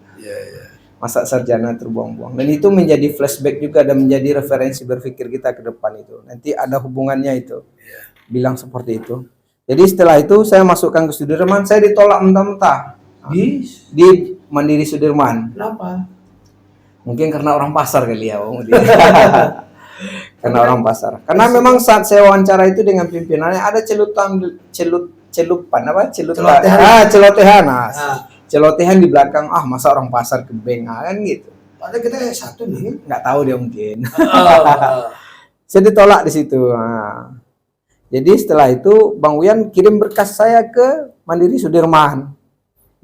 Masa sarjana terbuang-buang. Dan itu menjadi flashback juga dan menjadi referensi berpikir kita ke depan itu. Nanti ada hubungannya itu. Bilang seperti itu. Jadi setelah itu saya masukkan ke Sudirman, saya ditolak mentah-mentah. Di Mandiri Sudirman. Kenapa? Mungkin karena orang pasar kali ya, Bang. Karena orang pasar. Karena memang saat saya wawancara itu dengan pimpinannya ada celotehan. Celotehan di belakang. Masa orang pasar ke bank kan gitu. Padahal kita satu nih. Nggak tahu dia mungkin. Saya ditolak di situ. Jadi setelah itu Bang Uyan kirim berkas saya ke Mandiri Sudirman.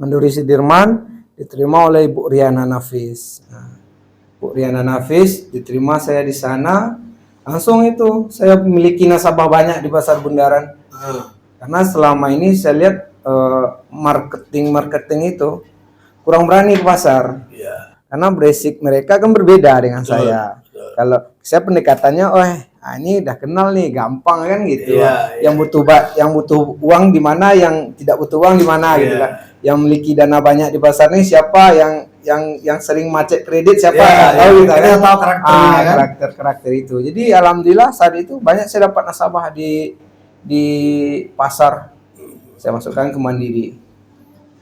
Mandiri Sudirman diterima oleh Ibu Riana Nafis. Bu Riana Nafis diterima saya di sana. Langsung itu saya memiliki nasabah banyak di pasar Bundaran. Karena selama ini saya lihat marketing itu kurang berani ke pasar. Karena basic mereka kan berbeda dengan saya. Kalau saya pendekatannya, ini udah kenal nih, gampang kan gitu. Yang butuh uang di mana, yang tidak butuh uang di mana gitu kan. Yang memiliki dana banyak di pasar ini siapa, yang sering macet kredit siapa, tahu gitu kan. Tahu Karakter itu. Jadi alhamdulillah saat itu banyak saya dapat nasabah di pasar. Saya masukkan ke Mandiri.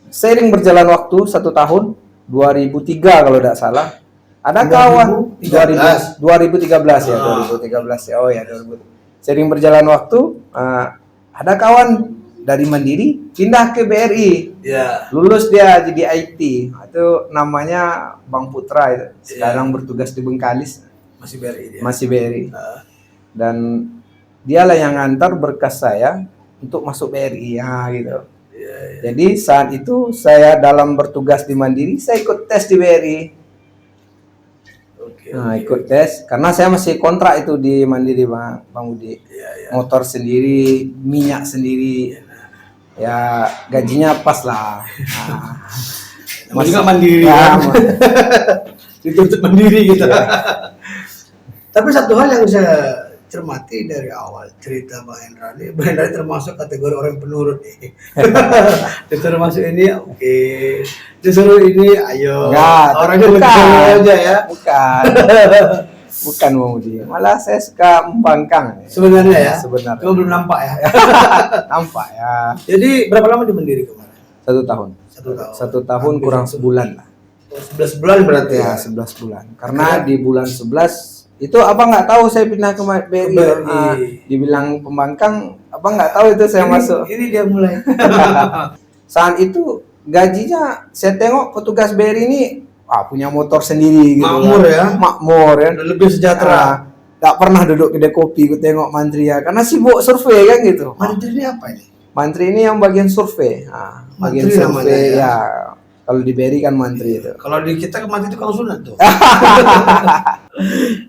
Seiring berjalan waktu 1 tahun, 2003 kalau tidak salah. Ada kawan 2013 ya, 2013 ya. Oh ya, 2000. Sering berjalan waktu, ada kawan dari Mandiri pindah ke BRI. Lulus dia jadi IT. Itu namanya Bang Putra itu. Sekarang bertugas di Bengkalis. Masih BRI dia. Masih BRI. Dan dialah yang ngantar berkas saya untuk masuk BRI gitu. Jadi saat itu saya dalam bertugas di Mandiri, saya ikut tes di BRI. Oke. Nah, ikut tes karena saya masih kontrak itu di Mandiri Bang Budi. Iya. Motor sendiri, minyak sendiri. Ya gajinya pas lah. Nah, Namanya juga mandiri ya, kan. Dituntut mandiri gitu. Tapi satu hal yang saya cermati dari awal cerita Bang Hendra ini, Bang Hendra termasuk kategori orang penurut nih. Dia termasuk ini oke, disuruh ini ayo. Enggak, Orangnya bukan. begitu aja ya. Bukan. Bukan Bang Budi. Malah saya suka membangkang. Sebenarnya ya. Sebenarnya. Cuma belum nampak ya. Nampak ya. Jadi berapa lama di Mandiri kemarin? 1 tahun. 1 tahun. 1 tahun kurang sebulan lah. 11 bulan berarti Ya, ya. 11 bulan. Karena di bulan 11 itu abang nggak tahu saya pindah ke BRI. Dibilang pembangkang, abang nggak tahu itu saya masuk. Ini dia mulai. Saat itu gajinya saya tengok petugas BRI ini punya motor sendiri gitu. Makmur ya. Makmur ya. Udah lebih sejahtera. Nggak pernah duduk kedai kopi gue tengok mantri ya karena sibuk survei kan gitu. Mandiri ini apa ini? Mantri ini yang bagian survei. Bagian Mantri namanya survei ya? ya. Kalau di BRI kan mantri itu. Kalau di kita kemati itu Kang Sunat tuh.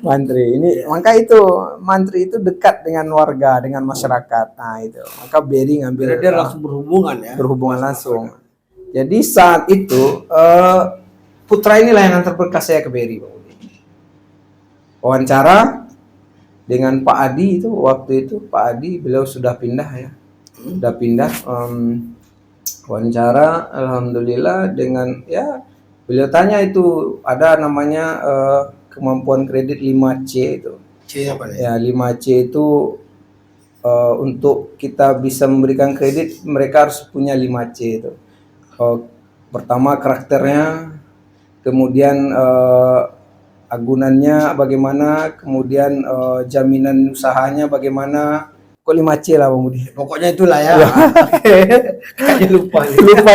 Mantri ini maka itu mantri itu dekat dengan warga dengan masyarakat. Nah itu maka BRI ngambil Dia langsung berhubungan ya. berhubungan langsung. Jadi saat itu putra inilah yang antar berkas saya ke BRI. Wawancara dengan Pak Adi itu waktu itu Pak Adi beliau sudah pindah ya. Sudah pindah wawancara alhamdulillah dengan ya beliau tanya itu ada namanya kemampuan kredit 5C itu. C apa nih? Ya 5C itu untuk kita bisa memberikan kredit mereka harus punya 5C itu. Pertama karakternya, kemudian agunannya bagaimana, kemudian jaminan usahanya bagaimana. Kok 5C lah Bang Budi. Pokoknya itulah ya. Kayaknya lupa. Lupa.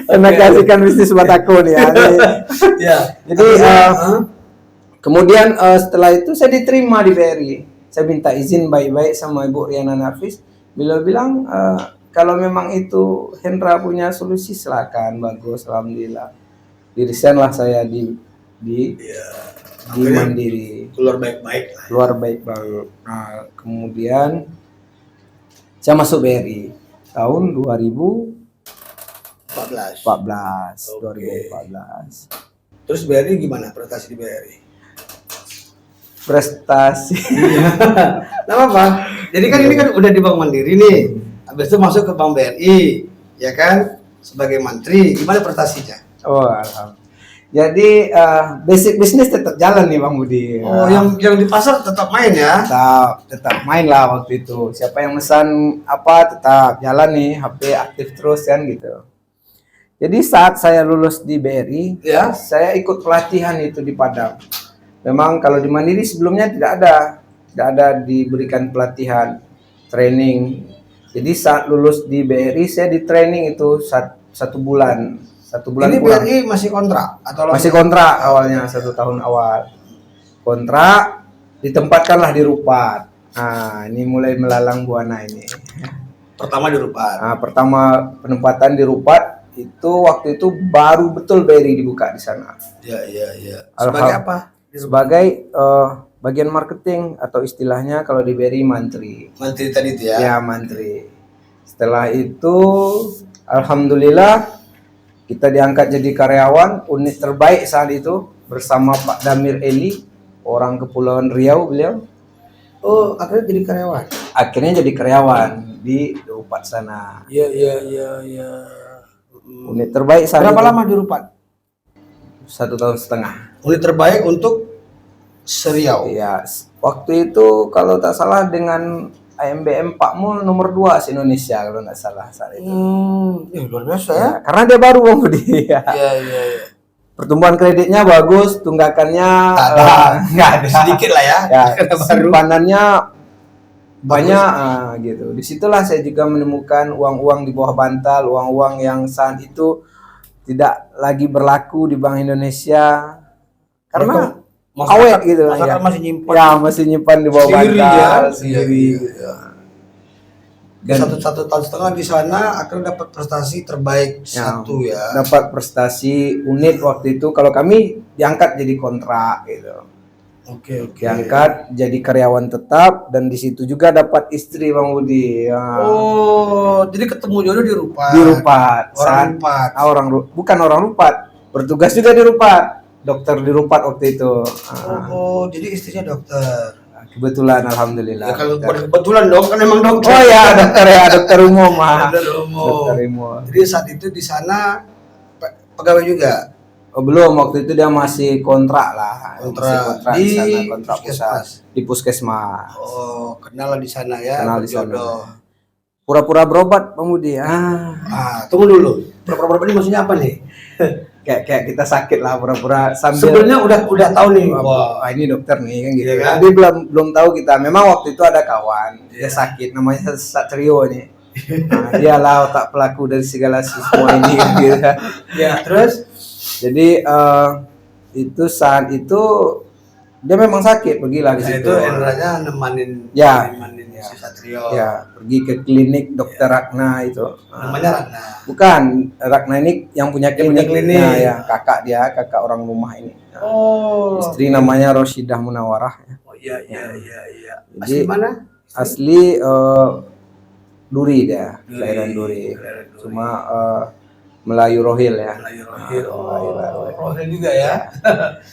Karena kasihkan bisnis buat aku nih ya. Ya. Jadi kemudian setelah itu saya diterima di BRI. Saya minta izin baik-baik sama Ibu Riana Nafis. Beliau bilang kalau memang itu Hendra punya solusi silakan, bagus, alhamdulillah. Diresign lah saya di Mandiri. Keluar baik-baik lah. Keluar baik baru. Nah, kemudian saya masuk BRI tahun 14. 2014. Terus BRI gimana prestasi di BRI? Prestasi. Nah apa? Jadi kan ini kan udah di Bank Mandiri nih. Habis itu masuk ke Bank BRI, ya kan? Sebagai menteri, gimana prestasinya? Oh, alhamdulillah. Jadi basic bisnis tetap jalan nih Bang Budi. Oh, yang di pasar tetap main ya? Tetap main lah waktu itu. Siapa yang pesan apa tetap jalan nih, HP aktif terus kan gitu. Jadi saat saya lulus di BRI, Ya. saya ikut pelatihan itu di Padang. Memang kalau di Mandiri sebelumnya tidak ada diberikan pelatihan, training. Jadi saat lulus di BRI saya di training itu 1 bulan. 1 bulan Ini kurang. BRI masih kontrak atau Masih kontrak awalnya 1 tahun awal. Kontrak ditempatkanlah di Rupat. Nah, ini mulai melalang buana ini. pertama di Rupat? Nah, pertama penempatan di Rupat itu waktu itu baru betul BRI dibuka di sana. Ya. Sebagai apa? Sebagai bagian marketing atau istilahnya kalau di BRI mantri. Menteri tadi itu ya? Ya, mantri. Setelah itu alhamdulillah kita diangkat jadi karyawan unit terbaik saat itu bersama Pak Damir Eli, orang Kepulauan Riau beliau. Oh, akhirnya jadi karyawan? Akhirnya jadi karyawan di Rupat sana. Iya. Unit terbaik saat Berapa itu. lama di Rupat? 1,5 tahun. Unit terbaik untuk Seriau. Iya, waktu itu kalau tak salah dengan AMBM Pak Mul nomor 2 se Indonesia kalau nggak salah saat itu. Luar biasa ya? Ya, karena dia baru Bang Budi. Ya. Iya. Pertumbuhan kreditnya bagus, tunggakannya Nggak ada sedikit lah ya. Karena baru. Simpanannya banyak gitu. Disitulah saya juga menemukan uang-uang di bawah bantal, uang-uang yang saat itu tidak lagi berlaku di Bank Indonesia karena awet gitu. Masyarakat masih nyimpan. Ya, masih nyimpan di bawah Sendiri bantal ya? sendiri. Iya. satu tahun setengah di sana akhirnya dapat prestasi terbaik satu ya. Dapat prestasi unit waktu itu. Kalau kami diangkat jadi kontrak gitu. Oke. Diangkat jadi karyawan tetap, dan di situ juga dapat istri Bang Budi. Ya. Oh, jadi ketemu jodoh di Rupat. Di Rupat. Bukan orang Rupat. Bertugas juga di Rupat. Dokter di Rupat waktu itu. Oh, jadi istrinya dokter. Kebetulan, alhamdulillah. Ya, kalau kebetulan dong, kan emang dokter. Oh ya, dokter umum. Dokter umum. Jadi saat itu di sana pegawai juga. Oh, belum, waktu itu dia masih kontrak lah. Kontrak di di sana, kontrak puskesmas. pusat. Di puskesmas. Oh, kenal lah di sana ya. Kenal di berjodoh. sana. Pura-pura berobat Bang Budi. Tunggu dulu. Pura-pura berobat ini maksudnya apa nih? kayak kita sakit lah, pura-pura sambil. Sebenarnya udah tahu nih. Wah, ini dokter nih kan gitu. Iya kan? Tapi belum tahu kita. Memang waktu itu ada kawan, dia sakit, namanya Satrio nih. Dialah otak pelaku dari segala semua ini kan gitu. Ya, terus jadi itu saat itu dia memang sakit, pergilah di situ. Itu Endranya nemanin si Satrio. Ya, pergi ke klinik Dokter Ratna itu. Namanya Ratna. Bukan, Ratna ini yang punya klinik. klinik. Ya, kakak orang rumah ini. Oh. Istri namanya Roshidah Munawarah. Oh iya. Jadi, Asli mana? Asli Duri dia, kelahiran Duri. Cuma Melayu Rohil ya. Melayu Rohil. Rohil juga ya.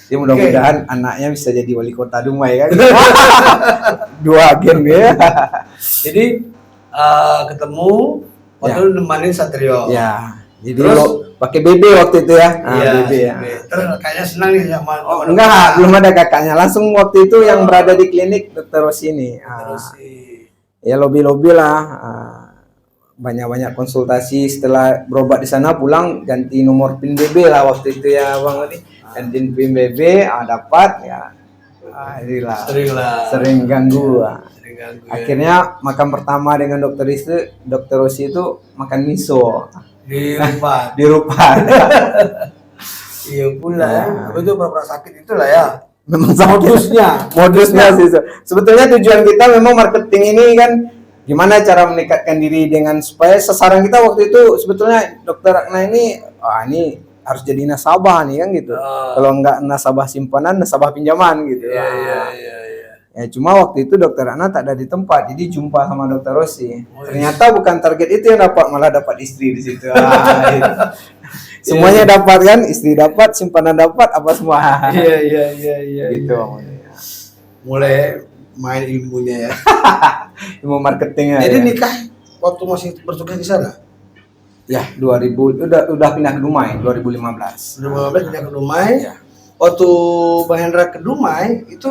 Dia mudah-mudahan anaknya bisa jadi wali kota Dumai kan. Dua agen dia. Jadi ketemu waktu nemanin Satrio. Ya. Jadi terus pakai BB waktu itu ya. BB ya. Terus kayaknya senang nih sama. Oh, enggak, belum ada kakaknya. Langsung waktu itu yang berada di klinik Dokter Rosi ini. Ya lobby lah. Banyak-banyak konsultasi. Setelah berobat di sana pulang ganti nomor PIN BB lah waktu itu ya Bang ini. Ganti PIN BB dapat ya. Sering ganggu. Akhirnya makan pertama dengan Dokter Rosi itu makan miso di Rupat. Iya pula. Itu pura-pura sakit itulah ya. Memang modusnya sih. Sebetulnya tujuan kita memang marketing ini kan gimana cara meningkatkan diri dengan supaya sasaran kita waktu itu sebetulnya Dokter Ratna ini ini harus jadi nasabah nih kan gitu. Kalau enggak nasabah simpanan, nasabah pinjaman gitu. Iya. Ya cuma waktu itu Dokter Ratna tak ada di tempat, jadi jumpa sama Dokter Rosi. Ternyata bukan target itu yang dapat, malah dapat istri di situ. Gitu. Semuanya dapat kan, istri dapat, simpanan dapat, apa semua. Iya. Gitu. Mulai main ilmunya ya. Ilmu marketingnya. Jadi nikah waktu masih bertugas di sana? Ya, 2000 udah pindah ke Dumai 2015. 2015 pindah ke Dumai. Ya. Waktu Bang Hendra ke Dumai itu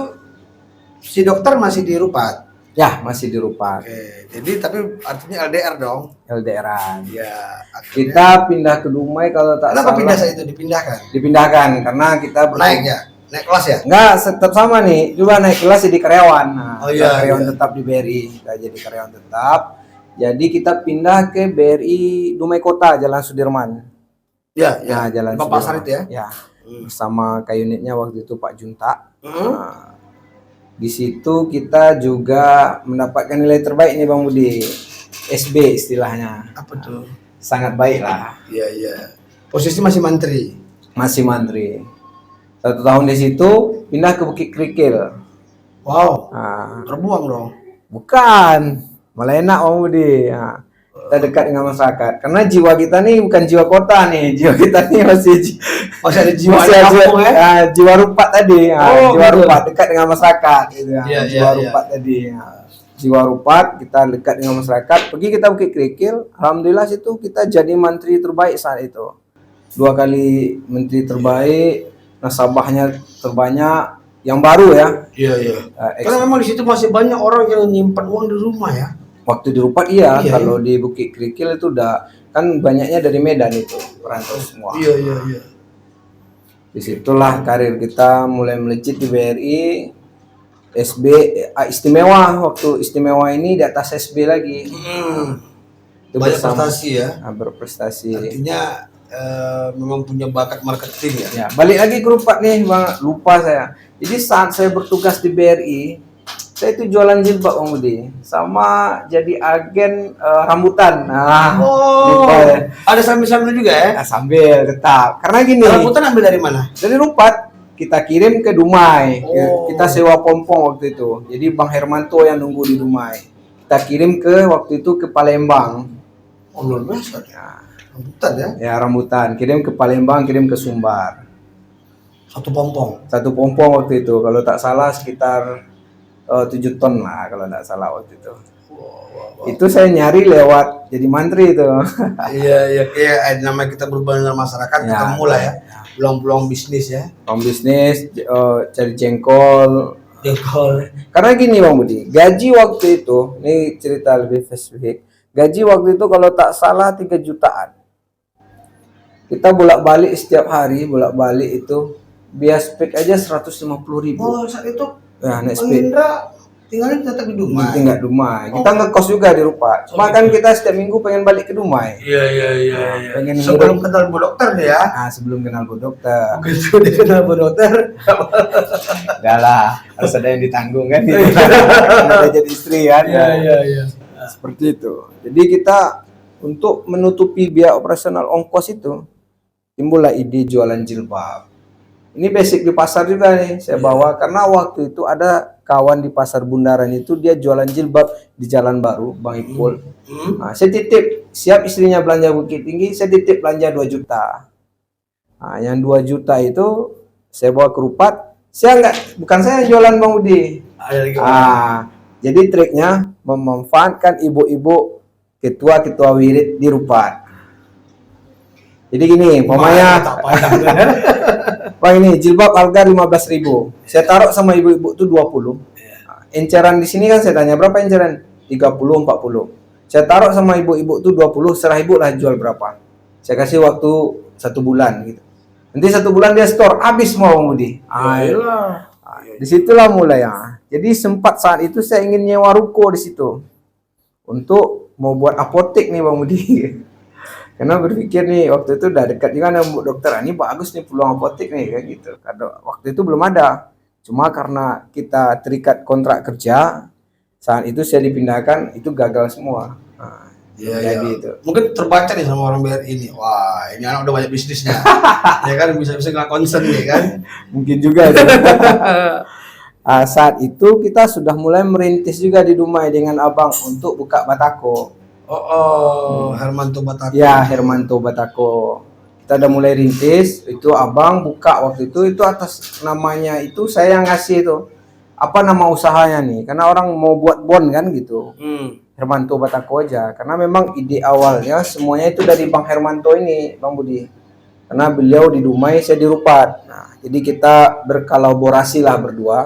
si dokter masih di Rupat. Ya, masih di Rupat. Oke. Jadi tapi artinya LDR dong. LDRan. Ya. Kita pindah ke Dumai kalau tak Kenapa salah. pindah saat itu dipindahkan? Dipindahkan karena kita naik ya. Naik kelas ya? Enggak, tetap sama nih. Coba naik kelas jadi karyawan. Karyawan tetap di BRI. Kita jadi karyawan tetap. Jadi kita pindah ke BRI Dumai Kota, Jalan Sudirman. Ya. Jalan Bapak Sudirman. Sarit ya? Ya. Bersama unitnya waktu itu Pak Junta. Di situ kita juga mendapatkan nilai terbaik nih Bang Budi. SB istilahnya. Apa tuh? Sangat baik lah. Iya. Posisi masih mantri. Masih mantri. 1 tahun di situ pindah ke Bukit Kerikil. Wow. Terbuang dong. Bukan, malah enak Bang Budi. Kita dekat dengan masyarakat. Karena jiwa kita nih bukan jiwa kota nih, jiwa kita nih masih ada jiwa kampung ya. Jiwa Rupat tadi. Jiwa betul. Rupat dekat dengan masyarakat. Gitu, jiwa Rupat tadi. Jiwa Rupat kita dekat dengan masyarakat. Pergi kita Bukit Kerikil. Alhamdulillah situ kita jadi menteri terbaik saat itu. 2 kali menteri terbaik. Nasabahnya terbanyak yang baru ya. Iya. Karena memang di situ masih banyak orang yang nyimpan uang di rumah ya. Waktu di Rupat iya. Kalau di Bukit Kerikil itu udah kan banyaknya dari Medan itu perantau semua. Iya. Disitulah karir kita mulai melejit di BRI. SB istimewa, waktu istimewa ini di atas SB lagi. Itu banyak prestasi ya. Berprestasi. Artinya memang punya bakat marketing ya. Balik lagi ke Rupat nih Bang, lupa saya. Jadi saat saya bertugas di BRI Saya itu jualan jilbab Bang Budi, sama jadi agen rambutan. Nah, Oh, lupa ya. ada sambil-sambil juga ya? Nah, sambil tetap. Karena gini, Rambutan ambil dari mana? dari Rupat kita kirim ke Dumai. Oh. Kita sewa pompong waktu itu. Jadi Bang Hermanto yang nunggu di Dumai. Kita kirim ke waktu itu ke Palembang. Oh, luar biasa. Ya, Rambutan ya? ya rambutan. Kirim ke Palembang, kirim ke Sumbar. Satu pompong. Satu pompong waktu itu. Kalau tak salah sekitar 7 ton lah kalau tidak salah waktu itu. Wow. Itu saya nyari lewat jadi mantri itu. Iya, kayak namanya kita berhubungan dengan masyarakat, Ya. ketemu lah ya. Peluang-peluang bisnis ya. Om bisnis, cari jengkol. Jengkol. Karena gini Bang Budi, gaji waktu itu, ini cerita lebih spesifik. Gaji waktu itu kalau tak salah 3 jutaan. Kita bolak-balik setiap hari, bolak-balik itu biaya spek aja 150.000. Oh, saat itu Ya, naik Bang spek. Indra tinggalnya tetap di Dumai. Tinggal Dumai. Kita ngekos juga di Rupa. Cuma kan kita setiap minggu pengen balik ke Dumai. Iya. Pengen Sebelum kenal Bu Dokter nih ya. Nah, sebelum kenal Bu Dokter. Begitu dia kenal Bu Dokter. Enggak lah, harus ada yang ditanggung kan. Ada jadi istri kan. Iya. Seperti itu. Jadi kita untuk menutupi biaya operasional ongkos itu timbullah ide jualan jilbab. Ini basic di pasar juga nih saya bawa karena waktu itu ada kawan di pasar Bundaran itu dia jualan jilbab di Jalan Baru, Bang Ipul. Nah, saya titip, siap istrinya belanja Bukit Tinggi, saya titip belanja 2 juta. Nah, yang 2 juta itu saya bawa ke Rupat. Bukan saya yang jualan Bang Budi. Ada lagi. Jadi triknya memanfaatkan ibu-ibu ketua-ketua wirid di Rupat. Jadi gini, pokoknya Bang ini jilbab harga 15.000. Saya taruh sama ibu-ibu tuh 20. Enceran di sini kan saya tanya berapa enceran? 30, 40. Saya taruh sama ibu-ibu tuh 20, serah ibu lah jual berapa. Saya kasih waktu 1 bulan gitu. Nanti 1 bulan dia store habis mau Bang Budi. Disitulah mulai ya. Jadi sempat saat itu saya ingin nyewa ruko di situ untuk mau buat apotek nih Bang Budi. Karena berpikir nih waktu itu udah dekat juga dengan Bu Dokter, ini bagus nih peluang apotek nih kayak gitu. Karena waktu itu belum ada. Cuma karena kita terikat kontrak kerja, saat itu saya dipindahkan itu gagal semua. Nah, jadi itu. Mungkin terbaca nih sama orang BRI ini. Wah, ini anak udah banyak bisnisnya. Ya kan bisa nggak concern nih kan? Mungkin juga. Saat itu kita sudah mulai merintis juga di Dumai dengan abang untuk buka batako. Hermanto Batako. Ya, Hermanto Batako. Kita udah mulai rintis, itu abang buka waktu itu atas namanya itu saya yang ngasih itu. Apa nama usahanya nih? Karena orang mau buat bon kan gitu. Hermanto Batako aja. Karena memang ide awalnya semuanya itu dari Bang Hermanto ini, Bang Budi. Karena beliau di Dumai, saya di Rupat. Nah, jadi kita berkolaborasi lah berdua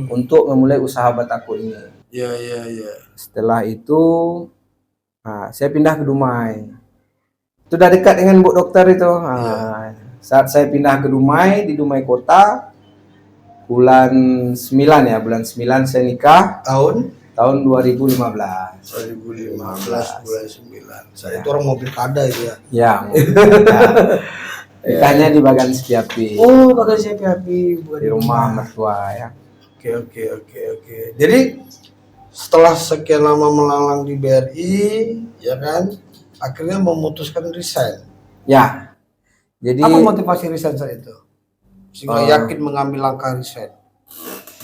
untuk memulai usaha Batako ini. Iya. Setelah itu saya pindah ke Dumai. Itu udah dekat dengan Bu Dokter itu. Saat saya pindah ke Dumai, di Dumai Kota, bulan 9 ya, bulan 9 saya nikah. Tahun 2015. 2015 bulan 9. Saya itu orang mau pilkada itu ya. Ya. Nikahnya di Bagan Setiapi. Oh, Bagan Setiapi di rumah mertua ya. Oke. Jadi setelah sekian lama melalang di BRI, ya kan, akhirnya memutuskan resign. Ya. Jadi apa motivasi resign saat itu? Sehingga yakin mengambil langkah resign.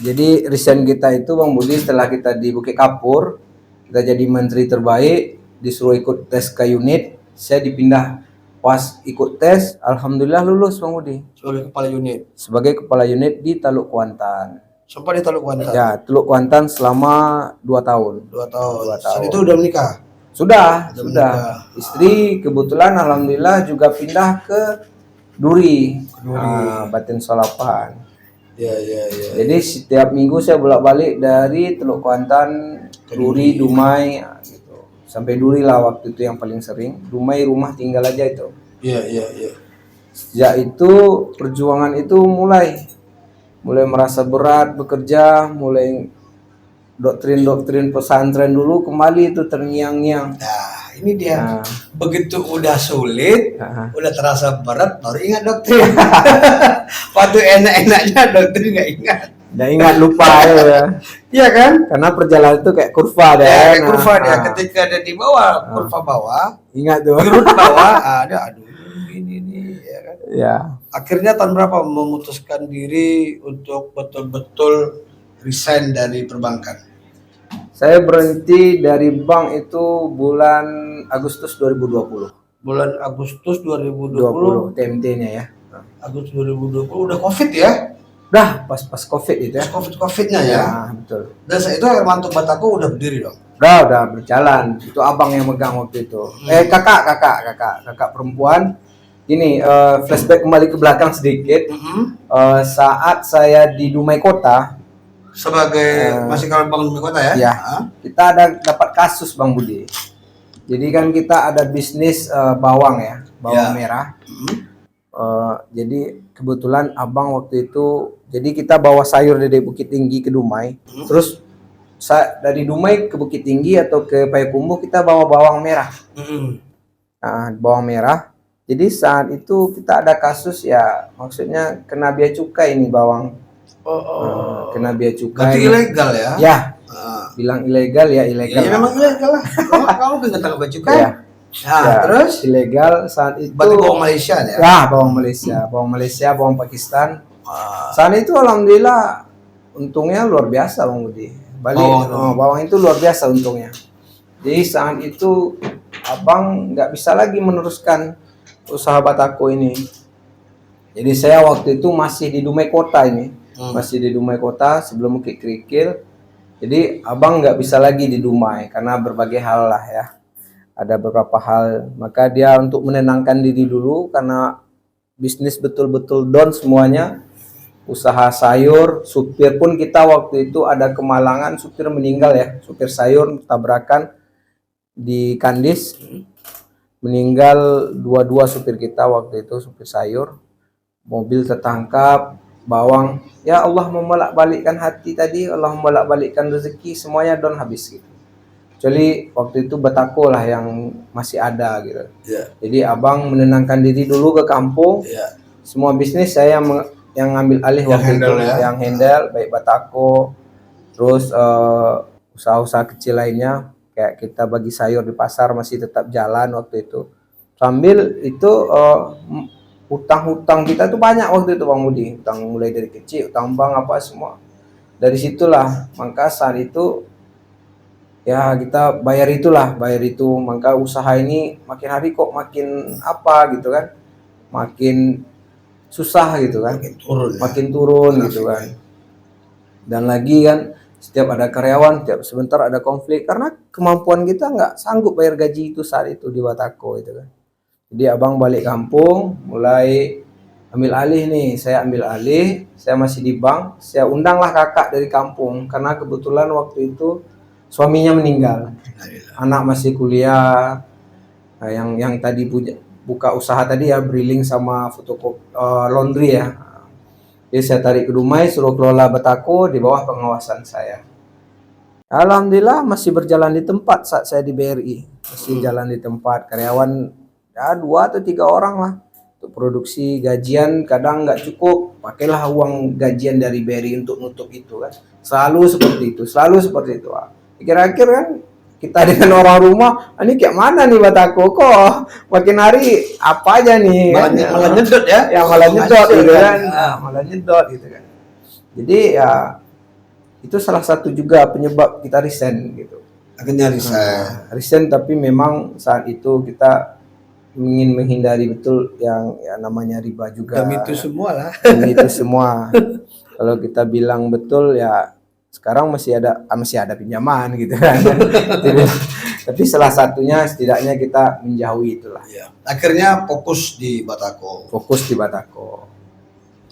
Jadi resign kita itu Bang Budi setelah kita di Bukit Kapur, kita jadi menteri terbaik, disuruh ikut tes ke unit, saya dipindah pas ikut tes, alhamdulillah lulus Bang Budi. Sebagai kepala unit. Sebagai kepala unit di Teluk Kuantan. Sampai di Teluk Kuantan. Ya, Teluk Kuantan selama 2 tahun. 2 tahun. 2 tahun. Saat itu udah menikah. Sudah. Istri kebetulan alhamdulillah juga pindah ke Duri. Batin Solapan. Ya. Jadi setiap minggu saya bolak-balik dari Teluk Kuantan ke Duri, Dumai gitu. Sampai Duri lah waktu itu yang paling sering. Dumai rumah tinggal aja itu. Iya. Sejak itu perjuangan itu mulai merasa berat bekerja, mulai doktrin pesantren dulu kembali itu terngiang-ngiang. Nah, ini dia. Begitu udah sulit, udah terasa berat, baru ingat doktrin. Waktu enak-enaknya doktrin nggak ingat. Nggak ingat, lupa ya. Iya kan? Karena perjalanan itu kayak kurva deh. Kayak kurva dia Nah, ketika ada di bawah, kurva bawah, ingat tuh. turun ke bawah, ada aduh ini ya kan. Ya. Akhirnya tahun berapa memutuskan diri untuk betul-betul resign dari perbankan? Saya berhenti dari bank itu bulan Agustus 2020. Bulan Agustus 2020, 20 TMT-nya ya. Agustus 2020 udah Covid ya? Udah pas Covid itu ya. Covidnya ya. Ya, betul. Dan saat itu Hermanto Batako udah berdiri dong. Udah berjalan. Itu abang yang megang waktu itu. Kakak perempuan. Ini flashback kembali ke belakang sedikit. Saat saya di Dumai Kota Sebagai masih kalau bangun di kota ya? Ya, kita ada dapat kasus Bang Budi. Jadi kan kita ada bisnis bawang ya, bawang merah. Jadi kebetulan abang waktu itu, jadi kita bawa sayur dari Bukit Tinggi ke Dumai. Terus dari Dumai ke Bukit Tinggi atau ke Payakumbuh kita bawa bawang merah. Nah, bawang merah. Jadi saat itu kita ada kasus ya, maksudnya kena bea cukai ini bawang. Kena bea cukai. Berarti ilegal ya? Ya. Bilang ilegal ya ilegal. Ya memang ilegal lah. Kamu kan tangkap bea cukai. Ya. Terus ilegal saat itu. Berarti bawang Malaysia ya? Ya, bawang Malaysia, bawang Pakistan. Saat itu alhamdulillah untungnya luar biasa Bang Budi. Bawang itu luar biasa untungnya. Jadi saat itu abang nggak bisa lagi meneruskan usaha Batako ini. Jadi saya waktu itu masih di Dumai Kota ini. Masih di Dumai Kota sebelum Bukit Kerikil. Jadi abang nggak bisa lagi di Dumai karena berbagai hal lah ya. Ada beberapa hal. Maka dia untuk menenangkan diri dulu karena bisnis betul-betul down semuanya. Usaha sayur, supir pun kita waktu itu ada kemalangan, supir meninggal ya. Supir sayur tabrakan di Kandis. Meninggal dua supir kita waktu itu, supir sayur. Mobil tertangkap. Bawang, ya Allah membolak-balikkan hati tadi, Allah membolak-balikkan rezeki, semuanya don habis gitu. Kecuali waktu itu Batako lah yang masih ada gitu. Jadi abang menenangkan diri dulu ke kampung. Semua bisnis saya yang ngambil alih waktu itu, yang handle baik Batako, terus usaha-usaha kecil lainnya kayak kita bagi sayur di pasar masih tetap jalan waktu itu. Sambil itu utang kita tuh banyak waktu itu Bang Budi, utang mulai dari kecil, utang bank apa semua. Dari situlah, maka saat itu ya kita bayar itu, maka usaha ini makin hari kok makin apa gitu kan, makin susah gitu kan, makin turun gitu kan. Dan lagi kan setiap ada karyawan, setiap sebentar ada konflik karena kemampuan kita nggak sanggup bayar gaji itu saat itu di Batako itu kan. Jadi abang balik kampung, mulai ambil alih nih, saya ambil alih, saya masih di bank, saya undanglah kakak dari kampung, karena kebetulan waktu itu suaminya meninggal, anak masih kuliah, yang tadi buka usaha tadi ya, briling sama fotokopi laundry ya. Jadi saya tarik ke Dumai, suruh kelola Batako di bawah pengawasan saya. Alhamdulillah masih berjalan di tempat saat saya di BRI, masih jalan di tempat, karyawan ya 2 atau 3 orang lah untuk produksi, gajian kadang nggak cukup, pakailah uang gajian dari BRI untuk nutup itu kan, selalu seperti itu. Akhir-akhir kan kita dengan orang rumah, ini kayak mana nih Batako kok makin hari apa aja nih malah nyedot ya, malah nyedot gitu kan, malah nyedot gitu kan. Jadi ya itu salah satu juga penyebab kita resign gitu. Akhirnya resign, tapi memang saat itu kita ingin menghindari betul yang ya namanya riba juga. Demi itu semua lah. Demi itu semua. Kalau kita bilang betul ya sekarang masih ada pinjaman gitu kan. Tapi salah satunya setidaknya kita menjauhi itulah. Ya. Akhirnya fokus di Batako.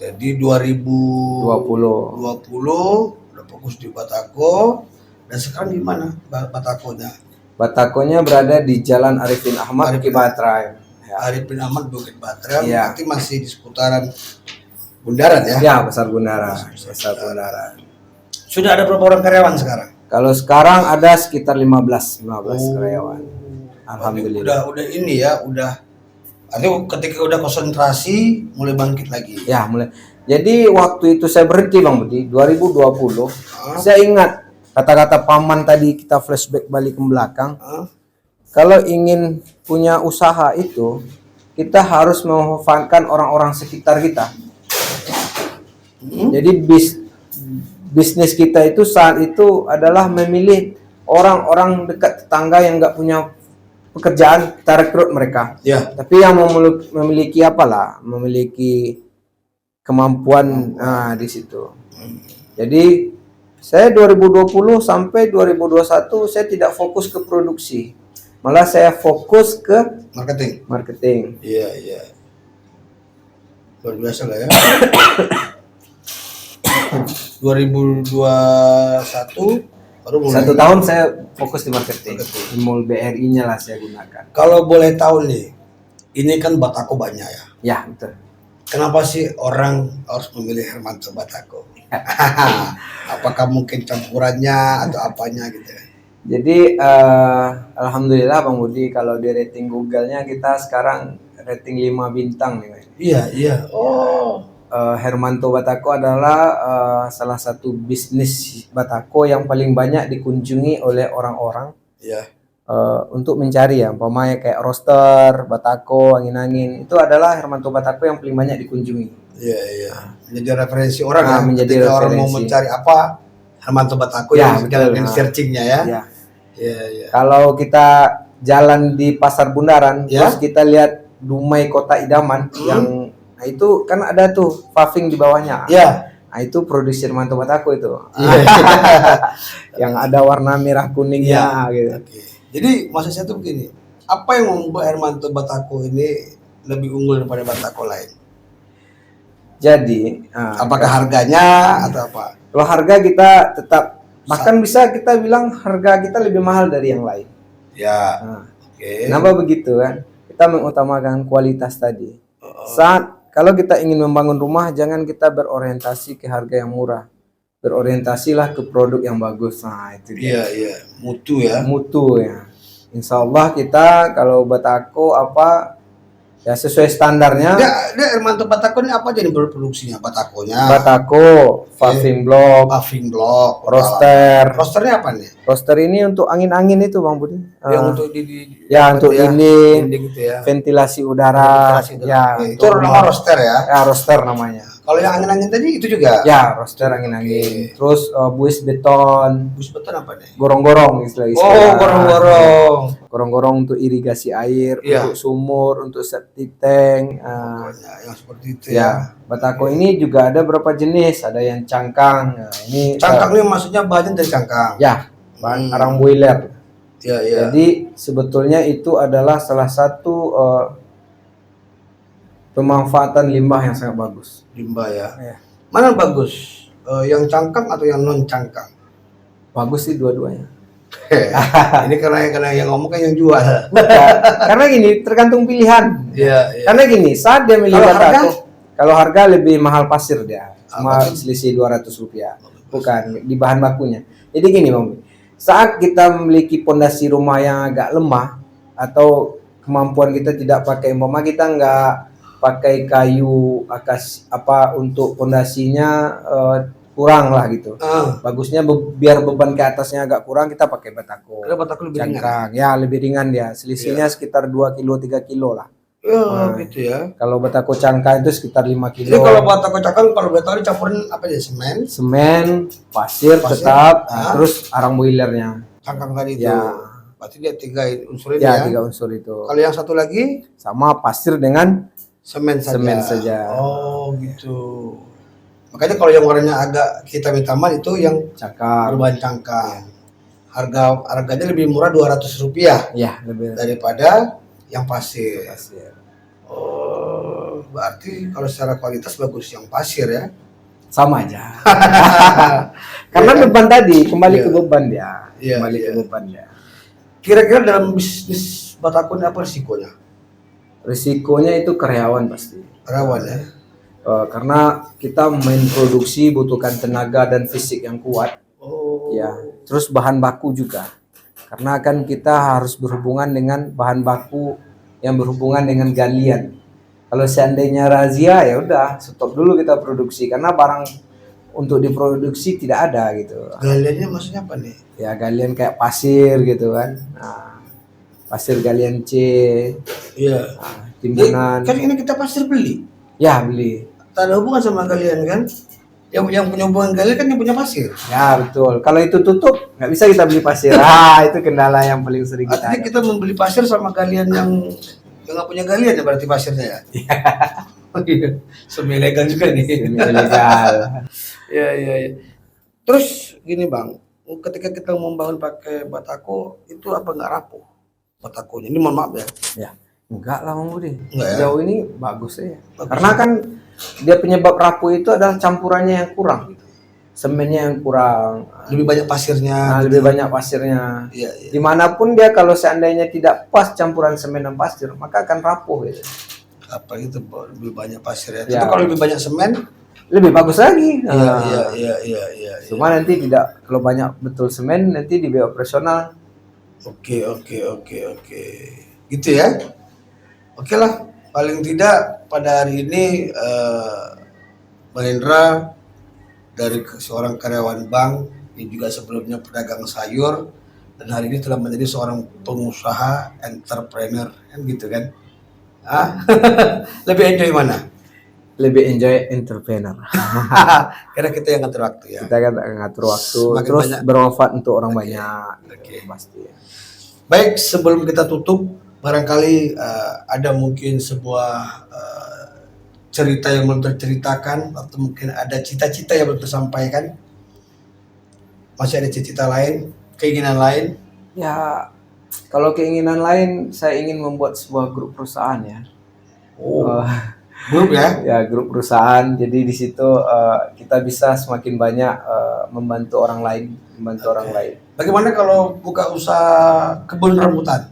Jadi 2020 udah fokus di Batako. Dan sekarang di mana Batakonya? Batakonya berada di Jalan Arifin Ahmad, Bukit Batrem. Ya. Arifin Ahmad, Bukit Batrem. Ya. Berarti masih di seputaran Bundaran ya? Ya, Pasar Bundaran. Sudah ada berapa orang karyawan sekarang? Kalau sekarang ada sekitar 15 karyawan. Alhamdulillah. Udah ini ya, artinya ketika udah konsentrasi mulai bangkit lagi. Ya, mulai. Jadi waktu itu saya berhenti Bang Budi 2020. Saya ingat kata-kata paman tadi, kita flashback balik ke belakang. Kalau ingin punya usaha itu, kita harus memanfaatkan orang-orang sekitar kita. Jadi bisnis kita itu saat itu adalah memilih orang-orang dekat tetangga yang nggak punya pekerjaan, kita rekrut mereka. Ya. Tapi yang memiliki memiliki kemampuan di situ. Jadi saya 2020 sampai 2021 saya tidak fokus ke produksi, malah saya fokus ke marketing. Iya. Luar biasa lah ya. 2021 baru mulai. 1 tahun saya fokus di marketing. Mul BRI-nya lah saya gunakan. Kalau boleh tahu nih, ini kan Batako banyak ya. Ya, betul. Kenapa sih orang harus memilih Hermanto Batako? Apakah mungkin campurannya atau apanya gitu? Jadi alhamdulillah Bang Budi, kalau di rating Google-nya kita sekarang rating 5 bintang nih. Iya. Oh. Hermanto Batako adalah salah satu bisnis Batako yang paling banyak dikunjungi oleh orang-orang. Iya. Untuk mencari ya, umpamanya kayak roster, Batako, angin-angin, itu adalah Hermanto Batako yang paling banyak dikunjungi. Iya. Menjadi referensi orang ya. Menjadi Ketika orang referensi. mau mencari apa, Hermanto Batako Ya, yang betul. segala searchingnya ya. Iya. Kalau kita jalan di Pasar Bundaran, terus kita lihat Dumai Kota Idaman yang itu kan ada tuh paving di bawahnya. Iya. Nah, itu produksi Hermanto Batako itu. Yang ada warna merah kuningnya gitu. Oke. Jadi maksud saya tuh begini, apa yang membuat Hermanto Batako ini lebih unggul daripada Batako lain? Jadi, Apakah harganya atau apa? kalau harga kita tetap, bahkan bisa kita bilang harga kita lebih mahal dari yang lain. Ya. Oke. Kenapa begitu kan? Kita mengutamakan kualitas tadi. Kalau kita ingin membangun rumah, jangan kita berorientasi ke harga yang murah. Berorientasilah ke produk yang bagus. Nah, itu dia. Iya. Mutu ya. Mutu ya. Insya Allah kita kalau Batako ya sesuai standarnya. Dia Hermanto Batako ini apa jadi produksinya? Batakonya. Batako, paving block, roster. Rosternya apa nih? Roster ini untuk angin-angin itu Bang Budi. Yang untuk untuk dinding gitu ya. ventilasi udara. Ya, Itu nama roster ya. Ya, roster namanya. Kalau yang angin-angin tadi itu juga. Ya, roster angin-angin. Terus buis beton, Bus beton apa nih? gorong-gorong istilah. Oh, gorong-gorong. Gorong-gorong untuk irigasi air, Iya. untuk sumur, untuk septic tank. Pokoknya yang seperti itu ya. Ya, Batako ini juga ada berapa jenis, ada yang cangkang. Nah, ini Cangkang ini maksudnya bahan dari cangkang. ya, bahan arang boiler. Iya. Jadi sebetulnya itu adalah salah satu pemanfaatan limbah yang sangat bagus. Limbah ya. Ya. Mana bagus? Yang cangkang atau yang non cangkang? Bagus sih dua-duanya. Ini karena yang ngomong kan yang jual. Karena gini, tergantung pilihan. Iya. Karena gini, saat dia milih Kalau Batako, harga? kalau harga lebih mahal pasir dia, cuma Apa? selisih Rp200. Bukan di bahan bakunya. Jadi gini Bang, saat kita memiliki pondasi rumah yang agak lemah atau kemampuan kita tidak pakai, umpama kita nggak pakai kayu untuk pondasinya kurang lah gitu. Bagusnya biar beban ke atasnya agak kurang, kita pakai Batako. Karena Batako lebih ringan. Cangkang. Ya, lebih ringan dia. Selisihnya sekitar 2 kilo 3 kilo lah. Gitu ya. Kalau Batako cangkang itu sekitar 5 kilo. Jadi kalau Batako cangkang kalau boleh tahu dicampurin apa aja? Semen, Pasir tetap, terus arang boilernya. cangkang tadi itu. Ya. Berarti dia 3 unsur ini Ya, ya. 3 unsur itu. Kalau yang satu lagi Sama pasir dengan semen saja. saja. Oh, gitu. Makanya kalau yang warnanya agak hitam-hitaman itu yang cangkang. berbahan cangkang. Harganya lebih murah Rp200 Ya, lebih daripada yang pasir. pasir. Oh, berarti kalau secara kualitas bagus yang pasir ya. Sama aja. Karena beban tadi kembali Iya. ke beban dia. Iya, Kembali iya. ke beban dia. Kira-kira dalam bisnis Batako ini apa risikonya? Risikonya itu karyawan pasti. Rawan ya. Karena kita main produksi butuhkan tenaga dan fisik yang kuat. Oh. Ya, terus bahan baku juga. Karena kan kita harus berhubungan dengan bahan baku yang berhubungan dengan galian. Kalau seandainya razia ya udah stop dulu kita produksi karena barang untuk diproduksi tidak ada gitu. Galiannya maksudnya apa nih? Ya galian kayak pasir gitu kan. Nah, pasir galian C, Iya. timbunan. Kan ini kita pasti beli. Ya beli. Tak ada hubungan sama kalian kan? Yang punya hubungan kalian kan yang punya pasir. Ya betul. Kalau itu tutup nggak bisa kita beli pasir. Itu kendala yang paling sering kita. Artinya kita membeli pasir sama kalian yang nggak punya galian ya berarti pasirnya ya. Oh iya. Semi ilegal juga nih. Semi ilegal. Iya iya. Ya. Terus gini bang, ketika kita membangun pakai batako itu apa nggak rapuh batakonya? Ini mohon maaf ya. Ya enggak lah Bang Budi. Enggak ya? Sejauh ini bagus ya. Bagus. Karena kan dia penyebab rapuh itu adalah campurannya yang kurang. Semennya yang kurang. Lebih banyak pasirnya. Nah, lebih banyak pasirnya. Iya iya. Dimanapun dia kalau seandainya tidak pas campuran semen dan pasir maka akan rapuh gitu. Apa itu lebih banyak pasirnya? Ya. Tapi kalau lebih banyak semen, Lebih bagus lagi. iya. Cuma nanti tidak kalau banyak betul semen nanti di biaya operasional. Oke. Gitu ya. Oke lah, paling tidak pada hari ini Bang Hendra dari seorang karyawan bank yang juga sebelumnya pedagang sayur dan hari ini telah menjadi seorang pengusaha entrepreneur kan gitu kan. Lebih enjoy mana? Lebih enjoy entrepreneur. Karena kita yang ngatur waktu ya. Kita kan ngatur waktu Semakin terus banyak. bermanfaat untuk orang banyak. Oke. Pasti. Baik, sebelum kita tutup, barangkali ada mungkin sebuah cerita yang belum terceritakan atau mungkin ada cita-cita yang belum tersampaikan. Masih ada cita-cita lain, keinginan lain? Ya, kalau keinginan lain saya ingin membuat sebuah grup perusahaan ya. Grup ya? Ya, grup perusahaan. Jadi di situ kita bisa semakin banyak membantu orang lain, orang lain. Bagaimana kalau buka usaha kebun rambutan?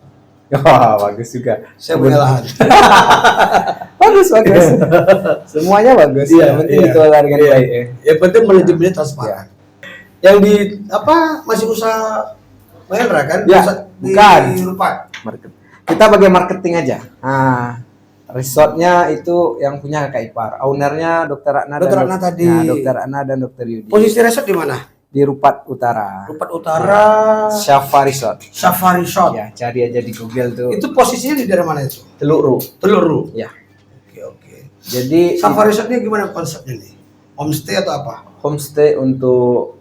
Wah, bagus juga. Saya punya lahan. Bagus. Semuanya bagus. Iya, Yang penting iya. dikelola dengan baik. Ya. Yang penting manajemennya transparan. Yang di apa masih usaha Mahendra kan? Ya, Usaha bukan. Di Rupat. Kita bagai marketing aja. Nah, resortnya itu yang punya kakak ipar. Ownernya Dokter Ratna Dokter Ratna tadi. Ya, Dokter Ratna dan Dokter Yudi. Posisi resort di mana? Di Rupat Utara. Rupat Utara. Shafa Resort. Safari Shop. Ya, cari aja di Google tuh. Itu posisinya di daerah mana itu? Teluru. Teluru. Ya. Oke. Jadi Safari Shopnya gimana konsepnya nih? Homestay atau apa? homestay untuk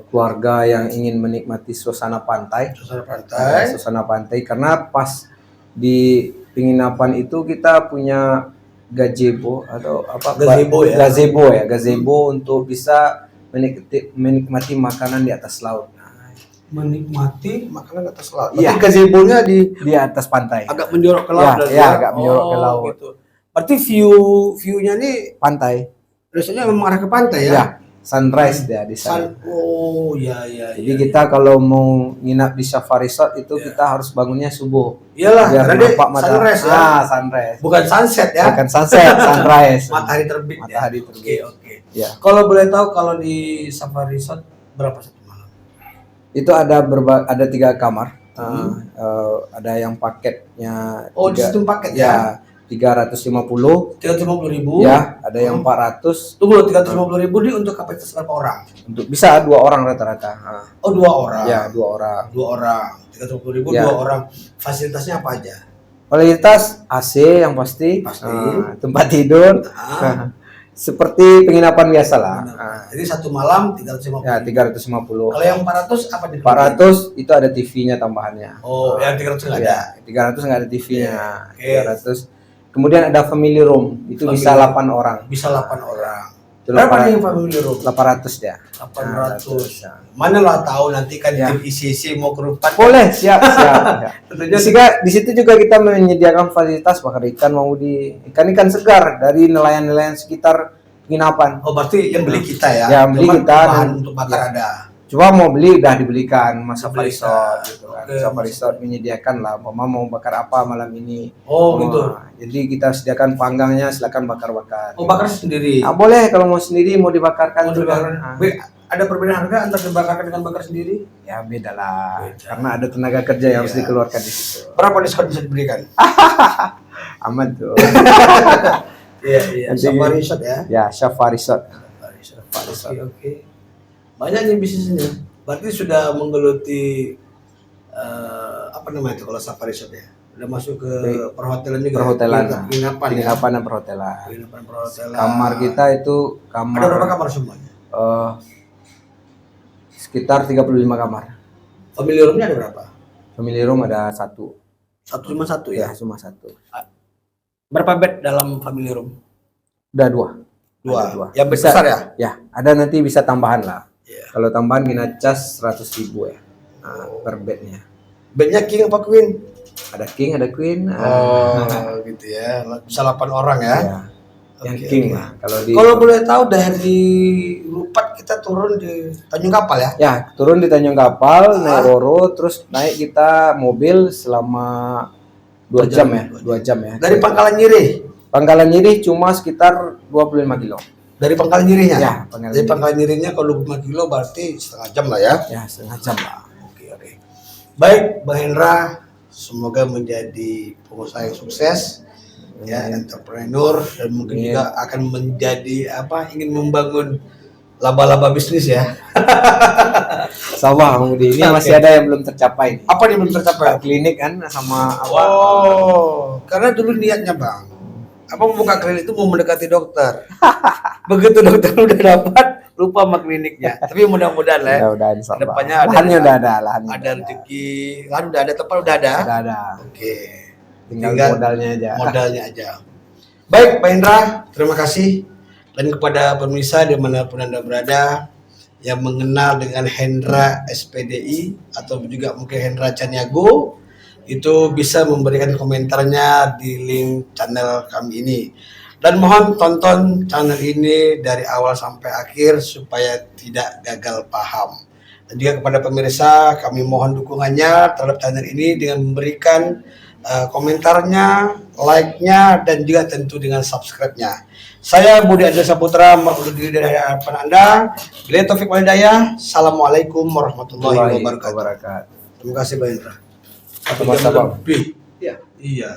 keluarga yang ingin menikmati suasana pantai. Suasana pantai karena pas di penginapan itu kita punya gazebo atau apa? Gazebo ya. Gazebo untuk bisa menikmati makanan di atas laut. Menikmati makanan atas laut. Iya. Berarti gazebo-nya Di atas pantai. agak menjorok ke laut. Ya, agak menjorok ke laut. Gitu. Berarti view-nya nih Pantai. biasanya mengarah ke pantai ya? Ya, sunrise dia di sana. Iya. Jadi kita kalau mau nginap di Safari Resort itu kita harus bangunnya subuh. Iyalah, Biar karena dia nampak matahari. sunrise ya. Sunrise. Bukan sunset ya. Bukan sunset, sunrise. Matahari terbit Matahari ya. terbit. Oke. Ya. Kalau boleh tahu kalau di Safari Resort berapa satu malam? Itu ada 3 kamar. Ada yang paketnya Di situ paket ya? 350. 350.000. Ya, ada yang 400 Tunggu, 350.000 nih untuk kapasitas berapa orang? untuk bisa 2 orang rata-rata. Oh, 2 orang. Ya, 2 orang. 2 orang. 350.000 Ya. 2 orang. Fasilitasnya apa aja? Kualitas AC yang pasti. Pasti. Tempat tidur. Ah. Seperti penginapan biasa lah. Jadi satu malam 350. Ya, 350. Kalau yang 400 apa nih? 400 itu ada TV-nya tambahannya. Oh, yang 300 nggak ada. Ya, 300 nggak ada TV-nya. Oke. 300. Kemudian ada family room, itu Family bisa room. 8 orang. Bisa 8 orang. Itu Berapa nih yang family room? 800 ya. 800. Ya. Mana lah tahu nanti kan Ya. tim ICC mau ke Rupat. Boleh, siap. Tentunya Di situ juga kita menyediakan fasilitas bakar ikan mau di ikan-ikan segar dari nelayan-nelayan sekitar penginapan. Oh, berarti yang beli kita ya? Ya, beli Cuman kita bahan dan- untuk bakar ya. ada. Cuma mau beli udah dibelikan Mas Safari Dibelikan. Resort gitu kan. Oke. Safari Resort menyediakan lah mau bakar apa malam ini. Oh, gitu. Jadi kita sediakan panggangnya, silakan bakar-bakar. Oh, bakar sendiri. Nah, boleh kalau mau sendiri mau dibakarkan Oh, juga. dibakar. Ada perbedaan harga antara dibakarkan dengan bakar sendiri? Ya beda lah. Beda. Karena ada tenaga kerja yang harus Iya. dikeluarkan di situ. Berapa diskon bisa diberikan? Aman tuh. Iya. Nanti- Safari Resort ya. Ya, Safari Resort. Oke. Banyak nih bisnisnya. Berarti sudah menggeluti apa namanya itu kalau Safari Resort ya? Udah masuk ke perhotelan juga. Perhotelan. Penginapan ya. Penginapan dan perhotelan. Penginapan perhotelan. Kamar kita itu kamar Ada berapa kamar semuanya? sekitar 35 kamar. Family roomnya ada berapa? Family room ada satu. Cuma satu Ya, ya. cuma satu. Berapa bed dalam family room? Udah dua. Dua. Ada dua. Yang bed Bisa- besar ya? Ya, ada nanti bisa tambahan lah. Iya. Kalau tambahan kita cas 100.000 ya. Nah, per bednya. Bednya king apa queen? Ada king, ada queen. Gitu ya. Bisa 8 orang ya. Ya. Yang Oke, king oke. lah. Kalau di Kalau boleh tahu dari Rupat kita turun di Tanjung Kapal ya? ya turun di Tanjung Kapal, naik Roro, terus naik kita mobil selama 2 jam ya, 2 jam ya. Dari Pangkalan Nyirih. Pangkalan Nyirih cuma sekitar 25 kilo. Dari Pangkalan Nyirihnya? Ya, Pangkalan Dari Nyirih. Pangkalan Nyirihnya kalau 25 kilo berarti setengah jam lah ya. Ya, setengah jam lah. Oke. Baik, Bang Hendra, semoga menjadi pengusaha yang sukses, ya, entrepreneur, dan mungkin Amin. juga akan menjadi ingin membangun laba-laba bisnis ya. Insyaallah, Bang Budi. Ini masih ada yang belum tercapai. Apa nih belum tercapai? Klinik kan sama apa? Karena dulu niatnya Bang, Abang membuka klinik itu mau mendekati dokter. Begitu dokter udah dapat, lupa sama kliniknya. Tapi mudah-mudahan lah ya. Udah insyaallah. Depannya ada- Lahannya udah ada, lahannya. Ada rezeki, kan udah ada, tempat udah ada. Udah ada. Oke. Tinggal modalnya aja. Modalnya aja. Baik, Pak Indra, terima kasih. Dan kepada pemirsa dimanapun Anda berada yang mengenal dengan Hendra SPDI atau juga mungkin Hendra Caniago, itu bisa memberikan komentarnya di link channel kami ini. Dan mohon tonton channel ini dari awal sampai akhir supaya tidak gagal paham. Dan juga kepada pemirsa, kami mohon dukungannya terhadap channel ini dengan memberikan komentarnya, like-nya, dan juga tentu dengan subscribe-nya. Saya Budi Adnan Saputra, undur diri dari hadapan Anda. Bila taufik wal hidayah. Assalamualaikum warahmatullahi wabarakatuh. Terima kasih Pak Indra. Sama-sama. Iya.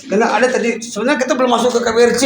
Karena ada tadi sebenarnya kita belum masuk ke KBRC.